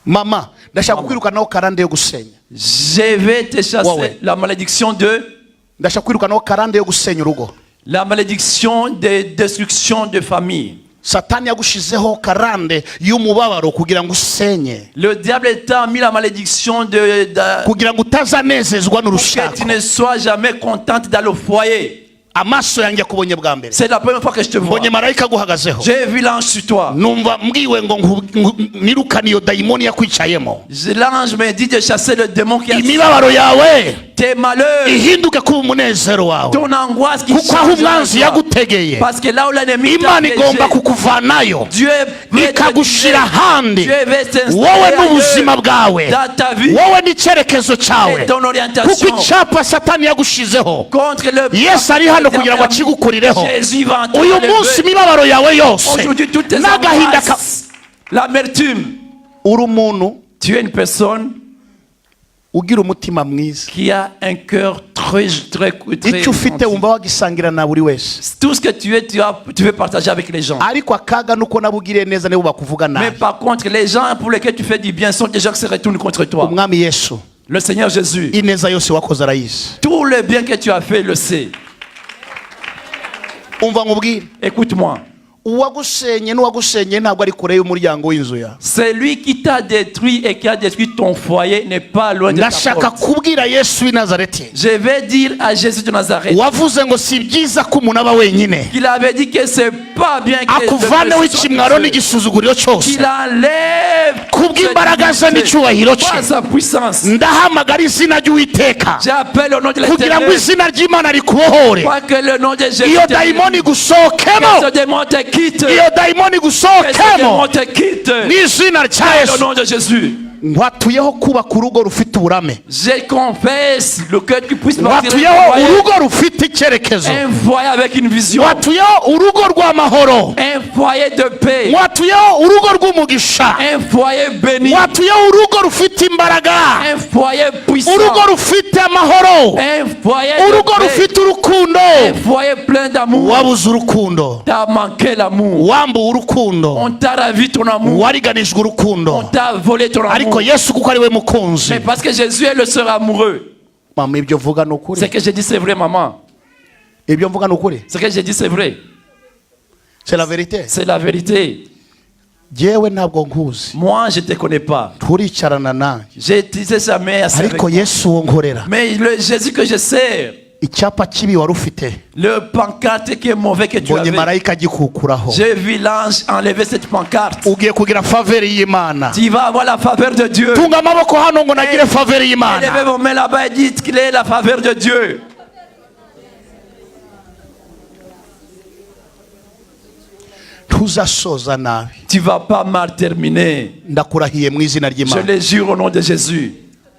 Mama ndashaka kwirukanaho karande yo gusenya.
Je vais te chasser
Ouais.
la malédiction de
Ndashaka kwirukanaho karande yo gusenya urugo.
la malédiction de destruction de famille.
Satani yagushizeho karande y'umubabaro kugira ngo usenye,
Le diable t'a mis la malédiction
kugira ngo utazanezezwa
pour que
n'urushako.
tu ne sois jamais contente dans le foyer.
Amaso yanjye akubonye bwa mbere,
C'est la première fois que je te vois.
mbonye marayika aguhagazeho,
J'ai vu l'ange sur toi.
numva mbwiwe ngo nirukane iyo dayimoni yakwicayemo.
L'ange me dit de chasser le démon qui a
Imibabaro yawe
tes malheurs,
ihinduke kuba umunezero wawe,
ton angoisse qui
kuko aho
change la
umwanzi
joie.
yagutegeye
Parce que là où l'ennemi t'a
Imana igomba
piégé,
kukuvanayo
Dieu veut te
ikagushira ahandi.
Dieu veut t'installer
Wowe
ailleurs
n'ubuzima bwawe,
dans ta vie
wowe n'icyerekezo
et
cyawe,
ton
kuko
orientation
icyapa Satani yagushizeho
contre le
Yesu ari hano kugira ngo akigukurireho.
Jésus va
Uyu munsi imibabaro yawe yose
aujourd'hui toutes tes
n'agahinda
angoisses, L'amertume.
uri umuntu
Tu es une personne
ugira umutima mwiza,
qui a un cœur très
icyo ufite
gentil.
wumva wagisangira na buri wese,
Tout ce que tu es, tu veux partager avec les gens.
ariko akaga nuko nabugiriye neza nibo bakuvuga
Mais
nabi.
par contre, les gens pour lesquels tu fais du bien sont des gens qui se retournent contre toi.
Umwami Yesu
Le Seigneur Jésus,
ineza yose wakoze arayizi.
tout le bien que tu as fait, il le sait.
Umva nkubwire,
Écoute-moi.
uwagusenye n'uwagusenye ntabwo ari kure y'umuryango w'inzu yawe.
C'est lui qui t'a détruit et qui a détruit ton foyer n'est pas loin de ta
Ndashaka
porte.
kubwira Yesu w'i Nazareti
Je vais dire à Jésus de Nazareth
wavuze ngo si byiza ko umuntu aba wenyine,
qu'il avait dit que c'est pas bien que
akuvaneho ikimwaro n'igisuzuguriro cyose,
qu'il enlève
kubw'imbaraga ze n'icyubahiro
par
cye.
sa puissance.
Ndahamagara izina ry'Uwiteka
J'appelle au nom de
kugira ngo
l'Éternel
izina ry'Imana rikubohore,
pour que le nom de Jésus
iyo
te
dayimoni
libère.
gusohokemo,
Que ce démon te quitte.
iyo dayimoni
Que ce
gusohokemo
démon te quitte.
n'izina rya
Au
Yesu.
nom de Jésus.
Watuyeho kubaka urugo rufite uburame,
Je confesse le cœur qui puisse partir
watuyeho urugo rufite icyerekezo,
un foyer avec une vision.
watuyeho urugo rw'amahoro,
Un foyer de paix.
watuyeho urugo rw'umugisha,
Un foyer béni.
watuyeho urugo rufite imbaraga,
Un foyer puissant.
urugo rufite amahoro,
Un foyer
urugo
de paix.
rufite urukundo.
Un foyer plein d'amour.
Wabuze urukundo,
T'as manqué l'amour.
wambuwe urukundo,
On t'a ravi ton amour.
wariganijwe
On
urukundo,
t'a volé ton
ariko
amour.
Yesu kuko ari we mukunzi.
Mais parce que Jésus est le seul amoureux.
Mama, ibyo mvuga ni
Ce
ukuri,
que j'ai dit c'est vrai, maman.
ibyo mvuga ni ukuri,
Ce que j'ai dit c'est vrai.
c'est la vérité.
C'est la vérité.
Jewe ntabwo nkuzi,
Moi, je ne te connais pas.
turicarana nanjye,
Je disais jamais assez avec
ariko
toi.
Yesu wo nkorera,
Mais le Jésus que je sers,
icyapa kibi wari ufite
le pancarte qui est mauvais que tu
mbonye
avais,
marayika agikukuraho,
j'ai vu l'ange enlever cette pancarte.
ugiye kugira faveri y'Imana.
Tu vas avoir la faveur de Dieu.
Tunga amaboko hano ngo nagire faveri
Élevez
y'Imana.
vos mains là-bas et dites qu'il est la faveur de Dieu.
Ntuzasoza nabi,
Tu ne vas pas mal terminer.
ndakurahiye mu izina
Je
ry'Imana.
le jure au nom de Jésus.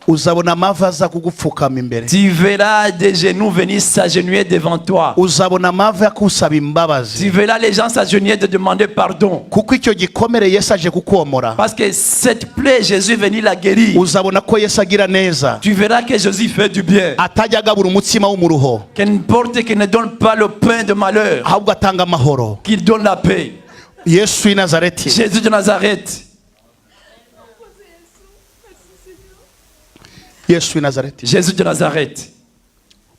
Uzabona amavi aza kugupfukama imbere,
Tu verras des genoux venir s'agenouiller devant toi.
uzabona amavi akusaba
Tu
imbabazi,
verras les gens s'agenouiller de demander pardon.
kuko icyo gikomere Yesu aje kukomora.
Parce que cette plaie, Jésus est venu la guérir.
Uzabona ko Yesu agira neza,
Tu verras que Jésus fait du bien.
atajya agabura umutsima w'umuruho,
Qu'importe qu'il ne donne pas le pain de malheur,
ahubwo atanga amahoro.
qu'il donne la paix.
Yesu w'i Nazareti,
Jésus de Nazareth.
Yesu w'i Nazareti,
Jésus de Nazareth.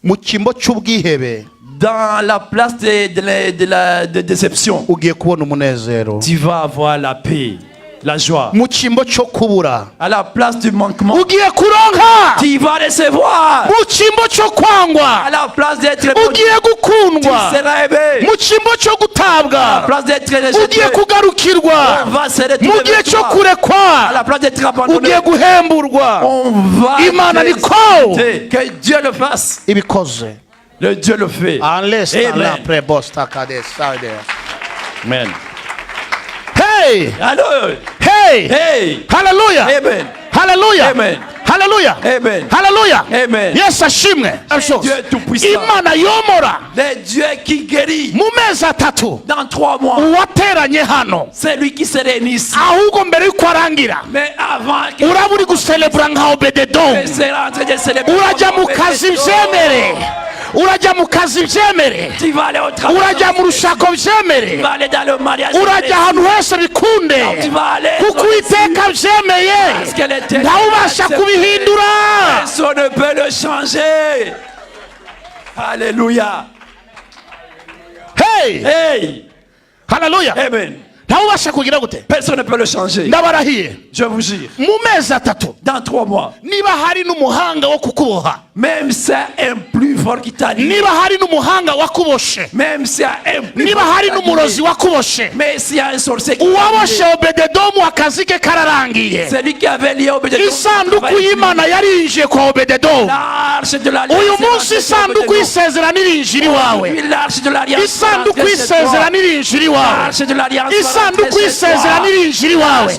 mu cyimbo cy'ubwihebe
Dans la place de déception,
ugiye kubona umunezero,
tu vas avoir la paix, la joie.
mu cyimbo cyo kubura
À la place du manquement,
ugiye kuronka,
tu vas recevoir.
mu cyimbo cyo kwangwa
À la place d'être maudit,
ugiye
tu
gukundwa,
seras aimé.
mu cyimbo cyo
À la
gutabwa
place d'être
ugiye
rejeté,
kugarukirwa,
on va se
mu
retrouver
gihe
vers
cyo
toi. À
kurekwa
la place d'être abandonné,
ugiye guhemburwa.
on va
Imana
te
niko.
citer. Que Dieu le fasse.
Ibikoze
Le Dieu le fait.
unless
Amen. Amen.
Hey,
Allô.
hey,
Hey.
hallelujah,
Amen.
hallelujah,
Amen.
hallelujah,
Amen.
hallelujah.
Amen.
Yesu ashimwe.
Dieu tout-puissant.
Imana yomora
Le Dieu qui guérit
mu mezi atatu
dans 3 mois.
uwateranye hano,
C'est lui qui se réunit ici.
ahubwo mbere yuko arangira
Mais avant que
uraba uri guselebura nka Obededomu,
je sera en train de célébrer,
urajya mu kazi byemere, urajya mu kazi byemere,
tu vas aller au travail.
urajya mu rushako
Tu
byemere,
vas aller dans le mariage.
urajya ahantu hose bikunde,
Tu vas aller.
kuko Uwiteka byemeye
Parce que l'éternel
ntawubasha
accepte.
kubihindura.
Personne ne peut le changer. Alléluia.
Hey,
Hey.
hallelujah,
Amen.
ntawubasha kugira gute.
Personne ne peut le changer.
Ndabarahiye
Je vous jure.
mu mezi atatu
Dans 3 mois.
niba hari n'umuhanga wo kukuboha,
Même si un plus fort qui t'a dit.
niba hari n'umuhanga wakuboshe,
Même si un plus
niba
fort
hari
qui t'a
n'umurozi
dit.
wakuboshe,
Mais s'il y a un sorcier qui t'a
uwaboshe
lié,
Obededomu akazi ke kararangiye.
c'est lui qui avait lié au bénédiction.
Isanduku y'Imana yarinjiye kwa Obededomu.
L'arche de l'alliance.
Uyu munsi isanduku y'isezerano irinjira iwawe,
L'arche de l'alliance.
isanduku y'isezerano irinjira iwawe,
L'arche de l'alliance.
isanduku y'isezerano irinjira iwawe,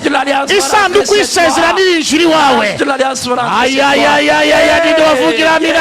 isanduku y'isezerano irinjira iwawe.
De l'alliance sera
Ayayayayaya, ninde wavugira amina?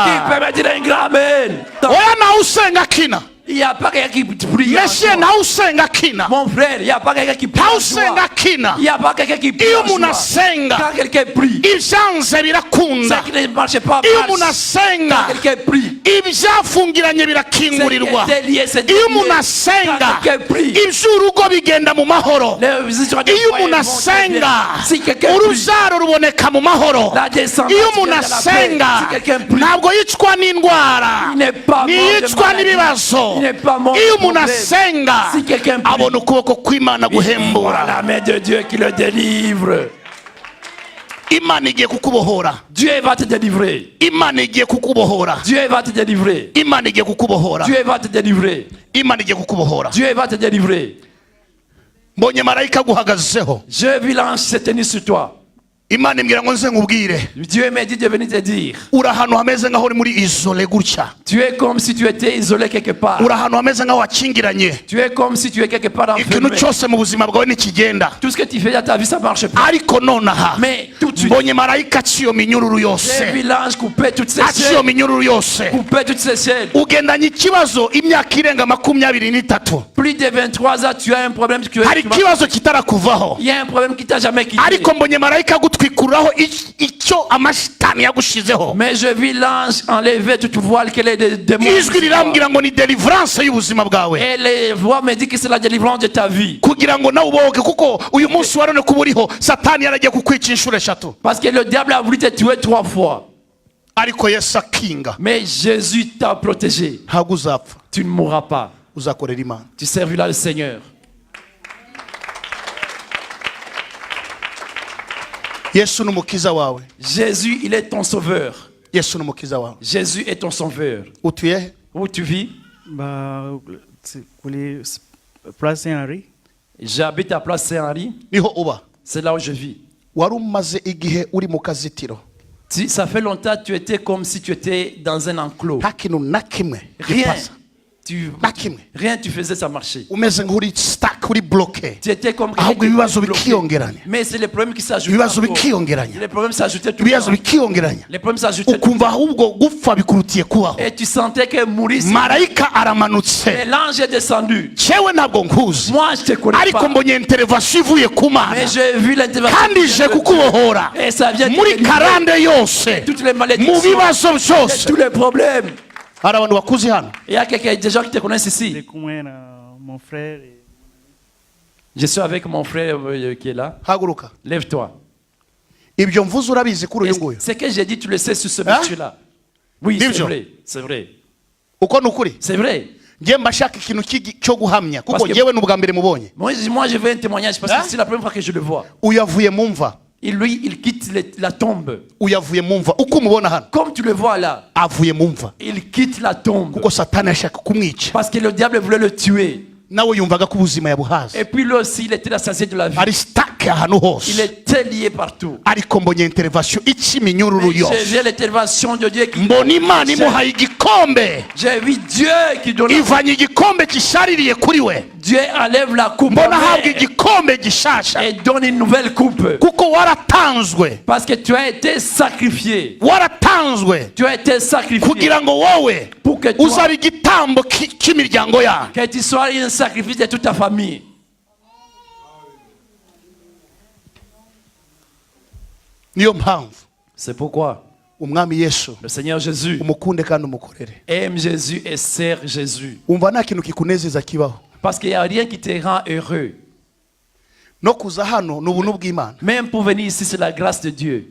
Qui peut me dire un grand amen?
Oya nawe usenga kina,
Il n'y a pas quelqu'un qui prie. en
mesiye
joie.
nawe usenga akina
Mon frère, il n'y a pas quelqu'un qui prie.
nawe
en joie.
usenga akina
Il n'y a pas quelqu'un qui prie.
iyo
en
umuntu
joie.
asenga
Quand quelqu'un prie,
ibyanze birakunda
ce qui ne marche pas
iyo umuntu
marche.
asenga
Quand quelqu'un prie,
ibyafungiranye
ce
birakingurirwa
qui était lié, c'est
iyo
lié.
umuntu asenga
Quand quelqu'un prie,
iby'urugo bigenda mu mahoro
les histoires de
iyo
foyer
umuntu
vont très bien.
asenga
Si quelqu'un prie,
urubyaro ruboneka mu mahoro
la descendance
iyo
vient
umuntu
de la paix.
asenga
Si quelqu'un prie,
ntabwo yicwa n'indwara
il n'est pas mort de
ntiyicwa
maladie.
n'ibibazo
Il n'est pas mort
iyo
de
umuntu
problème.
asenga
Si quelqu'un prie,
abona ukuboko kw'imana
il voit
guhembura
la main de Dieu qui le délivre.
imana igiye kukubohora
Dieu va te délivrer.
imana igiye kukubohora
Dieu va te délivrer.
imana igiye kukubohora
Dieu va te délivrer.
imana igiye kukubohora
Dieu va te délivrer.
mbonye marayika aguhagazeho
Je vis l'ange se tenir sur toi.
imana imbwira ngo nze nkubwire
Dieu m'a dit de venir te dire.
uri ahantu hameze nk'aho uri muri izole gutya
Tu es comme si tu étais isolé quelque part.
uri ahantu hameze nk'aho wakingiranye
Tu es comme si tu es quelque part
ikintu
enfermé.
cyose mu buzima bwawe ntikigenda
Tout ce que tu fais dans ta vie, ça ne marche pas.
ariko nonaha
Mais tout de suite,
mbonye marayika aciye iyo minyururu
j'ai
yose
vu l'ange couper toutes ces
aciye iyo
chaînes.
minyururu yose
Couper toutes ces chaînes.
ugendanye ikibazo imyaka irenga 23
Plus de 23 ans, tu as un problème.
hari ikibazo kitarakuvaho
Il y a un problème qui t'a jamais quitté.
ariko mbonye marayika agutwikuraho icyo amashitani yagushizeho
Mais je vis l'ange enlever toute voile qu'elle est des démons.
ijwi rirambwira ngo ni deliverance y'ubuzima bwawe
Et les voix me disent que c'est la délivrance de ta vie.
kugira ngo nawe ubohoke kuko uyu munsi wa none kuba uriho satani yaragiye kukwica inshuro 3
Parce que le diable a voulu te tuer 3 fois.
ariko yesu akinga
Mais Jésus t'a protégé.
ntabwo uzapfa
Tu ne mourras pas.
uzakorera imana
Tu serviras le Seigneur.
yesu ni umukiza wawe
Jésus, il est ton sauveur.
yesu ni umukiza wawe
Jésus est ton sauveur.
utuye he
Où tu vis?
Bah, c'est Place Saint-Henri.
J'habite à Place Saint-Henri.
niho uba
C'est là où je vis.
wari umaze igihe uri mu kazitiro
Ça fait longtemps que tu étais comme si tu étais dans un enclos.
nta kintu na kimwe
Rien.
gipasa na kimwe
Rien tu faisais, ça marchait.
umeze nk'uri stuck uri bloke
Tu étais comme
ahubwo ibibazo
bloqué.
bikiyongeranya
Mais c'est les problèmes qui s'ajoutaient.
ibibazo
encore.
bikiyongeranya
Les problèmes s'ajoutaient tout le
ibibazo
temps.
bikiyongeranya
Les problèmes s'ajoutaient tout le
ukumva ahubwo gupfa bikurutiye kubaho
temps. Et tu sentais que mourir, c'est-
marayika
Et
aramanutse
l'ange est descendu.
cyewe ntabwo nkuzi
Moi, je te connais
ariko
pas.
mbonye intervention ivuye ku mana
Mais j'ai vu l'intervention.
kandi ije kukubohora
Et ça vient te
muri
délivrer.
karande yose
Toutes les
mu
malédictions.
bibazo byose
Tous les problèmes.
hari abantu bakuzi hano
Il y a des gens qui te connaissent ici.
Les Coumènes, mon frère.
Je suis avec mon frère qui est là.
haguruka
Lève-toi.
ibyo mvuze urabizi kuri uyu nguyu
Ce que j'ai dit, tu le sais sur ce
Hein?
monsieur-là. Oui, c'est
Nibyo.
vrai. C'est vrai.
uko ni ukuri
C'est vrai.
njye mba shaka ikintu cyo guhamya kuko
Parce que-
njyewe ni ubwa mbere mubonye
Moi, je veux un témoignage parce
Hein?
que c'est la première fois que je le vois.
uyu avuye mu mva
Et lui, il quitte la tombe.
uyu avuye mu mva uko umubona hano
Comme tu le vois là,
avuye mu mva
il quitte la tombe.
kuko satani yashaka kumwica
Parce que le diable voulait le tuer.
nawe yumvaga ko ubuzima yabuhaze
Et puis lui aussi, il était rassasié de la vie.
ari stuck ahantu
Il
hose
était lié partout.
ariko mbonye intervention ica iminyururu
Mais j'ai
yose
vu l'intervention de Dieu qui...
mbona imana imuhaye igikombe
J'ai vu Dieu qui donne...
ivanye igikombe gishaririye kuri we
Dieu enlève la coupe
mbona ahabwa
amère
igikombe gishasha
et donne une nouvelle coupe.
kuko waratanzwe
Parce que tu as été sacrifié.
waratanzwe
Tu as été sacrifié
kugira ngo wowe
pour que toi,
uzaba igitambo cy'imiryango yawe
que tu sois un sacrifice de toute ta famille.
niyo mpamvu
C'est pourquoi
umwami yesu
le Seigneur Jésus
umukunde kandi umukorere
aime Jésus et sert Jésus.
umva nta kintu kikunezeza kibaho
Parce qu'il n'y a rien qui te rend heureux.
no kuza hano ni ubuntu bw'imana
Même pour venir ici, c'est la grâce de Dieu.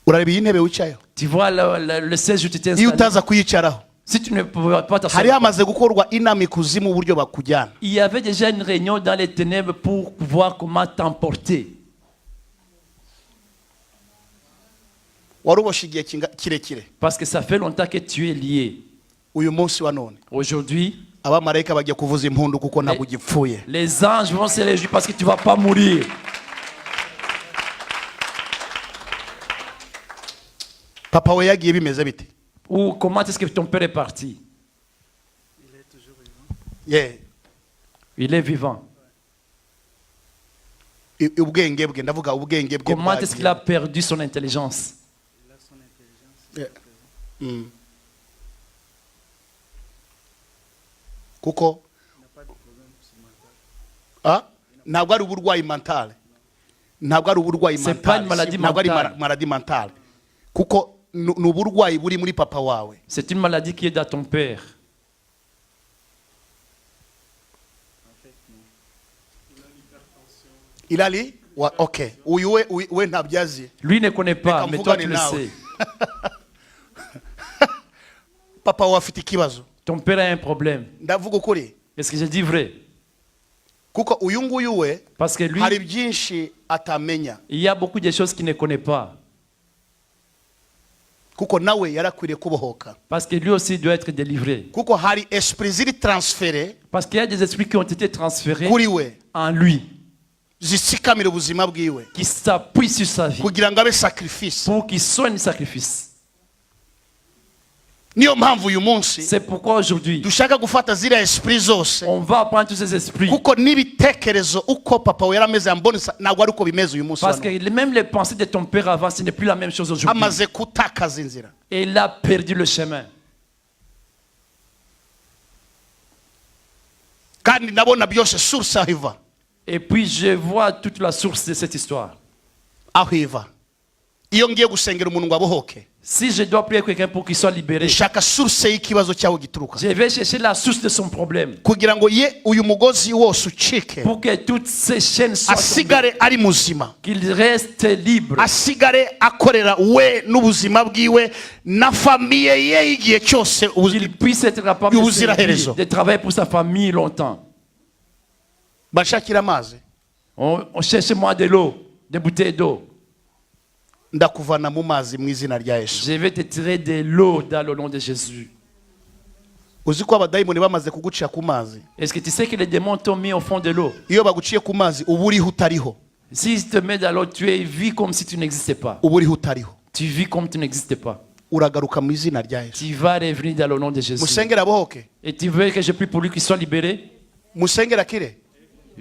urareba iyi ntebe wicayeho
Tu vois le siège où tu t'es
iyo
installé.
utaza kuyicaraho
Si tu ne pouvais pas
hari
t'asseoir,
hamaze gukorwa inama ikuzimu uburyo bakujyana
il y avait déjà une réunion dans les ténèbres pour voir comment t'emporter.
wari uboshye igihe kirekire
Parce que ça fait longtemps que tu es lié.
uyu munsi wa none
Aujourd'hui,
abamarayika bajya kuvuza impundu kuko ntabwo ugipfuye
les anges vont se réjouir parce que tu ne vas pas mourir.
papa we yagiye bimeze bite
Ou comment est-ce que ton père est parti?
Yeah.
Il est vivant.
ubwenge bwe ndavuga ubwenge bwe
Comment est-ce qu'il a
bwagiye.
perdu son intelligence?
kuko ah ntabwo ari uburwayi mentale, ntabwo ari uburwayi
C'est pas une maladie
ntabwo ari
mentale.
maladie mentale, kuko ni uburwayi buri muri papa wawe.
C'est une maladie qui est dans ton père.
Ilali okay, uyu we ntabyazi.
Lui ne connaît pas,
Reka
mais toi
mvugane
tu le
nawe.
sais.
Papa wawe afite ikibazo.
Ton père a un problème.
Ndavuga ukuri
Est-ce que je dis vrai?
kuko uyu nguyu we
Parce que lui,
hari byinshi atamenya,
il y a beaucoup de choses qu'il ne connaît pas.
kuko nawe yarakwiriye kubohoka,
Parce que lui aussi doit être délivré.
kuko hari esprit ziri transféré
Parce qu'il y a des esprits qui ont été transférés
kuri we
en lui,
zisikamira ubuzima bwiwe
qui s'appuient sur sa vie
kugira ngo abe sacrifice.
pour qu'il soit un sacrifice.
Niyo mpamvu uyu munsi
C'est pourquoi aujourd'hui,
dushaka gufata ziriya esprit zose,
on va prendre tous ces esprits.
kuko n'ibitekerezo uko papa we yarameze ambonesa ntabwo ari uko bimeze uyu munsi
Parce
hano.
que même les pensées de ton père avant, ce n'est plus la même chose aujourd'hui.
Amaze kutakaza inzira.
Et il a perdu le chemin.
Kandi ndabona byose source aho iva,
Et puis je vois toute la source de cette histoire.
aho iva. Iyo ngiye gusengera umuntu ngo abohoke,
Si je dois prier quelqu'un pour qu'il soit libéré,
nshaka source y'ikibazo cyaho gituruka,
je vais chercher la source de son problème.
kugira ngo ye uyu mugozi wose ucike,
Pour que toutes ces chaînes soient tombées.
asigare ari muzima,
Qu'il reste libre.
asigare akorera we n'ubuzima bwiwe na famiye ye igihe cyose
Qu'il puisse être capable de
y'ubuziraherezo.
servir, de travailler pour sa famille longtemps.
bashakira amazi.
On cherche moi de l'eau, des bouteilles d'eau.
Ndakuvana mu mazi mu izina rya Yesu.
Je vais te tirer de l'eau dans le nom de Jésus.
Uzi ko abadayimoni bamaze kugucira ku mazi,
Est-ce que tu sais que les démons t'ont mis au fond de l'eau?
iyo baguciye ku mazi uba uriho utariho,
S'ils te mettent dans l'eau, tu vis comme si tu n'existais pas.
uba uriho utariho.
Tu vis comme tu n'existais pas.
Uragaruka mu izina rya Yesu.
Tu vas revenir dans le nom de Jésus.
Musengera abohoke,
Et tu veux que je prie pour lui qu'il soit libéré?
musengera akire,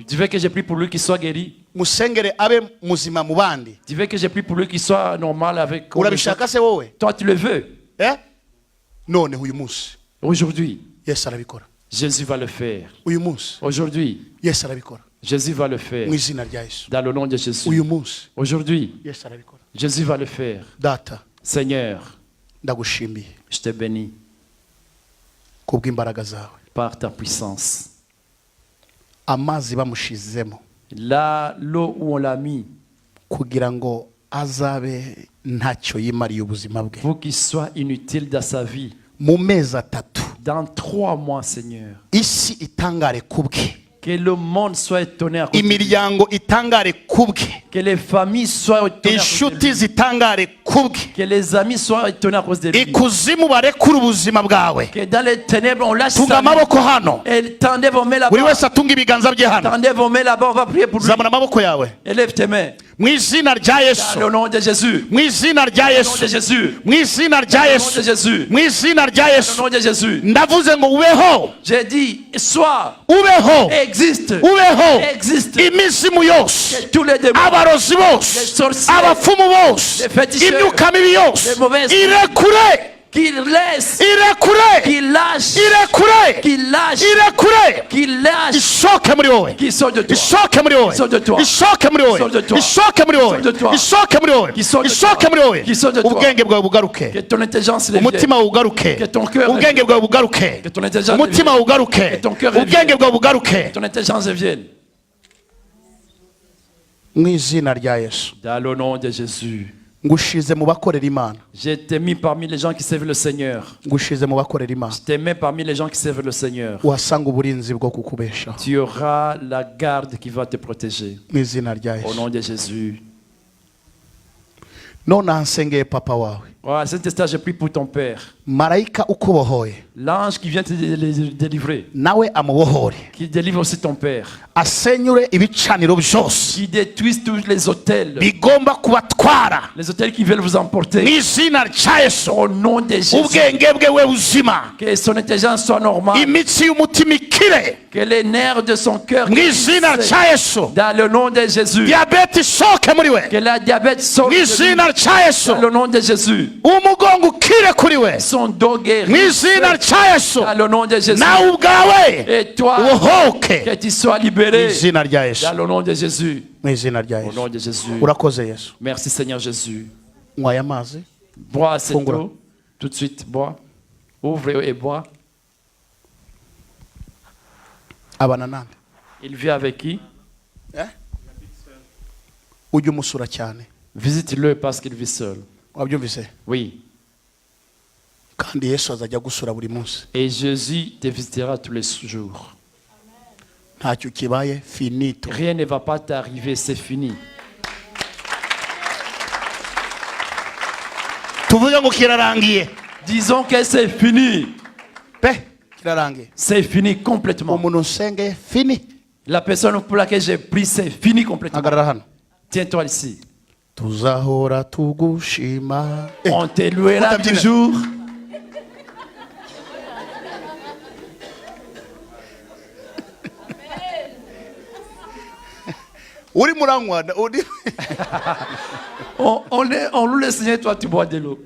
Tu veux que je prie pour lui qu'il soit guéri?
musengere abe muzima mu bandi.
Tu veux que je prie pour lui qu'il soit normal avec comme les
Urabishaka
autres?
se wowe?
Toi, tu le veux.
None uyu munsi
Aujourd'hui,
Yesu arabikora.
Jésus va le faire.
Uyu munsi
Aujourd'hui,
Yesu arabikora
Jésus va le faire.
mu izina rya Yesu.
Dans le nom de Jésus.
Uyu munsi
Aujourd'hui,
Yesu arabikora.
Jésus va le faire.
Data,
Seigneur,
ndagushimiye
je te bénis
kubw'imbaraga zawe.
par ta puissance.
Amazi bamushizemo
Là, l'eau où on l'a mis,
kugira ngo azabe ntacyo yimariye ubuzima bwe
pour qu'il soit inutile dans sa vie.
mu mezi atatu,
Dans 3 mois, Seigneur.
isi itangare kubwe,
Que le monde soit étonné à cause de lui.
imiryango itangare kubwe,
Que les familles soient étonnées à cause de
inshuti
lui.
zitangare kubwe,
Que les amis soient étonnés à cause de lui.
ikuzimu barekure ubuzima bwawe.
Que dans les ténèbres, on lâche
Tunga
sa vie.
amaboko hano,
Et tendez vos mains
buri
là-bas.
wese atunga ibiganza bye hano.
Tendez vos mains là-bas, on va prier pour lui.
Zamura amaboko yawe
Élève tes mains.
mu izina rya Yesu,
Dans le nom de Jésus.
mu izina rya
Au nom de
Yesu,
Jésus.
mu izina rya
Au nom de
Yesu,
Jésus.
mu izina rya
Au
Yesu.
nom de Jésus.
Ndavuze ngo ubeho,
J'ai dit, sois,
ubeho,
existe,
ubeho,
existe.
imizimu yose,
Que tous les démons,
abarozi
les
bose,
sorciers,
abafumu bose,
les féticheurs,
imyuka mibi yose,
les mauvaises-
irekure,
qu'il laisse,
irekure,
qu'il lâche,
irekure,
qu'il lâche,
irekure,
qu'il lâche,
isoke muri wowe,
qu'il sorte de toi.
isoke muri wowe,
Sors de toi.
isoke muri wowe,
Sors de toi.
isoke muri wowe,
Sors de toi.
isoke muri wowe,
Qui sort de
isoke
toi.
muri wowe,
Qui sort de toi.
ubwenge bwawe bugaruke,
Que ton intelligence revienne.
umutima wawe ugaruke,
Que ton cœur
ubwenge bwawe bugaruke,
Que ton intelligence
umutima wawe ugaruke,
Que ton cœur
ubwenge bwawe bugaruke,
ton intelligence revienne.
mu izina rya Yesu.
Dans le nom de Jésus.
Ngushize mu bakorera Imana,
Je t'ai mis parmi les gens qui servent le Seigneur.
ngushize mu bakorera Imana,
Je t'ai mis parmi les gens qui servent le Seigneur.
uhasanga uburinzi bwo kukubeshaho
Tu auras la garde qui va te protéger.
mu izina rya
Au
Yesu.
nom de Jésus.
None nsengeye papa wawe,
Voilà, cet instant, je prie pour ton Père.
marayika ukubohoye
L'ange qui vient te délivrer.
nawe amubohore,
Qui délivre aussi ton Père.
asenyure ibicaniro byose
Qui détruise tous les hôtels.
bigomba kubatwara
Les hôtels qui veulent vous
mu
emporter.
izina rya Yesu.
Au nom de Jésus.
Ubwenge bwe we buzima,
Que son intelligence soit normale.
imitsi y'umutima ikire
Que les nerfs de son cœur.
mu izina rya Yesu.
Dans le nom de Jésus.
Diyabete isoke muri we
Que la diabète sorte.
mu
de lui.
izina rya Yesu.
Dans le nom de Jésus.
umugongo ukire kuri we
son dos
mu
guérit.
izina rya yesu
Dans le nom de Jésus.
nawe ubwawe
Et toi,
ubohoke
que tu sois
mu
libéré.
izina rya yesu
Dans le nom de Jésus.
mu izina rya
Au nom
yesu
de Jésus.
urakoze yesu
Merci Seigneur Jésus.
nkwaye amazi
Bois cette
Fungura.
eau. Tout de suite, bois. Ouvre et bois.
abana nande
Il vit avec qui?
ujye umusura cyane
Visite-le parce qu'il vit seul.
wabyumvise
Oui.
kandi yesu azajya gusura buri munsi
Et Jésus te visitera tous les jours.
ntacyo kibaye finito
Rien ne va pas t'arriver, c'est fini.
tuvuge ngo kirarangiye
Disons que c'est fini.
pe kirarangiye
C'est fini complètement.
umuntu nsenge fini
La personne pour laquelle j'ai pris, c'est fini complètement.
hagarara hano
Tiens-toi ici.
tuzahora tugushima
On te louera
Faut t'abdiner.
toujours.
uri muranywa uri
On loue le Seigneur, toi tu bois de l'eau.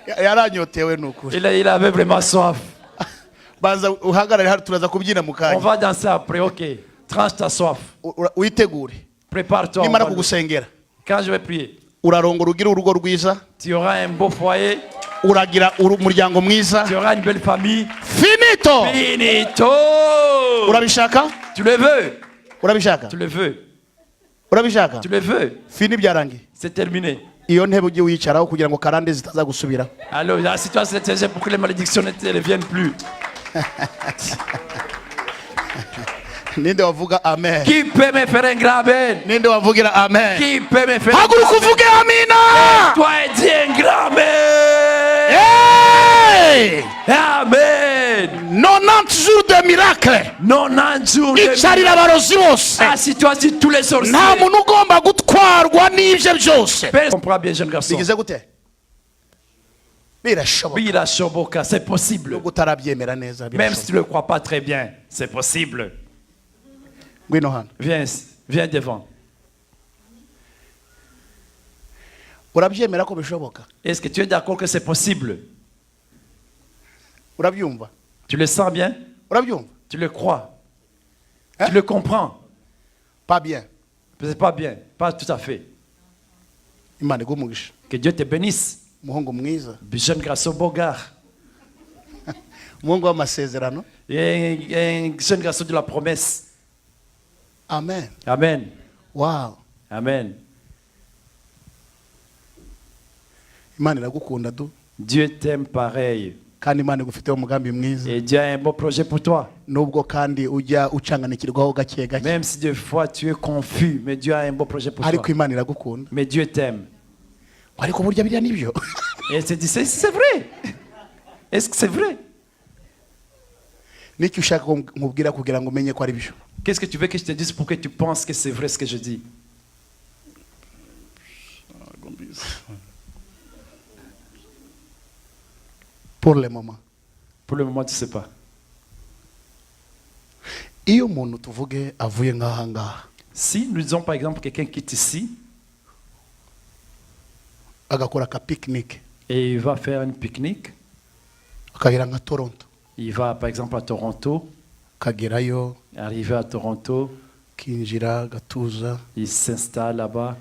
yaranyotewe ni ukuri
Il avait vraiment soif.
banza uhagarare hano turaza kubyina mu
On
kanya
va danser après, ok. Tranche ta soif.
witegure
Prépare-toi. on
nimara
va louer.
kugusengera
Quand je vais prier,
urarongora ugira urugo rwiza
tu auras un beau foyer,
uragira umuryango mwiza
tu auras une belle famille.
finito
Finito!
urabishaka
Tu le veux?
urabishaka
Tu le veux?
urabishaka
Tu le veux?
fini byarangiye
C'est terminé.
iyo ntebe ujye wicaraho kugira ngo karande zitaza gusubira
Alors, la situation est changée pour que les malédictions ne te reviennent plus.
ninde wavuga amen
Qui peut me faire un grand amen?
ninde wavugira amen
Qui peut me faire un
haguruka
grand amen?
uvuge amina
Toi, dis un grand amen!
Hey!
Amen!
90 jours de miracle
90 jours de
icarira abarozi bose
assis-toi sur tous les sorciers.
nta muntu ugomba gutwarwa n'ibyo byose
Comprends bien, jeune garçon.
bigize gute birashoboka
Birashoboka, c'est possible.
nubwo utarabyemera neza
Même si tu ne le crois pas très bien, c'est possible.
ngwino hano
Viens, viens devant.
urabyemera ko bishoboka
Est-ce que tu es d'accord que c'est possible?
urabyumva
Tu le sens bien?
urabyumva
Tu le crois?
Hein?
Tu le comprends?
pas bien
C'est pas bien, pas tout à fait.
imana iguhe umugisha
Que Dieu te bénisse.
umuhungu mwiza
Jeune garçon, beau gars.
umuhungu w'amasezerano
Et un jeune garçon de la promesse.
amen
Amen.
wow
Amen.
imana iragukunda du
Dieu t'aime pareil.
kandi imana igufiteho umugambi mwiza
Et Dieu a un beau projet pour toi.
nubwo kandi ujya ucanganikirwaho gake gake
Même si des fois tu es confus, mais Dieu a un beau projet pour
ariko
toi.
imana iragukunda
Mais Dieu t'aime.
ariko burya biriya nibyo
Et tu dis, c'est vrai. Est-ce que c'est vrai?
n'icyo ushaka ko nkubwira kugira ngo umenye ko ari byo
Qu'est-ce que tu veux que je te dise pour que tu penses que c'est vrai ce que je dis?
pour le moment
Pour le moment, tu ne sais pas.
iyo umuntu tuvuge avuye nk'aha ngaha
Si nous disons par exemple quelqu'un quitte ici
agakora ka picnic
et il va faire une pique-nique,
akagera nka Toronto
il va par exemple à Toronto,
akagerayo
arriver à Toronto,
kinjira agatuza
il s'installe là-bas,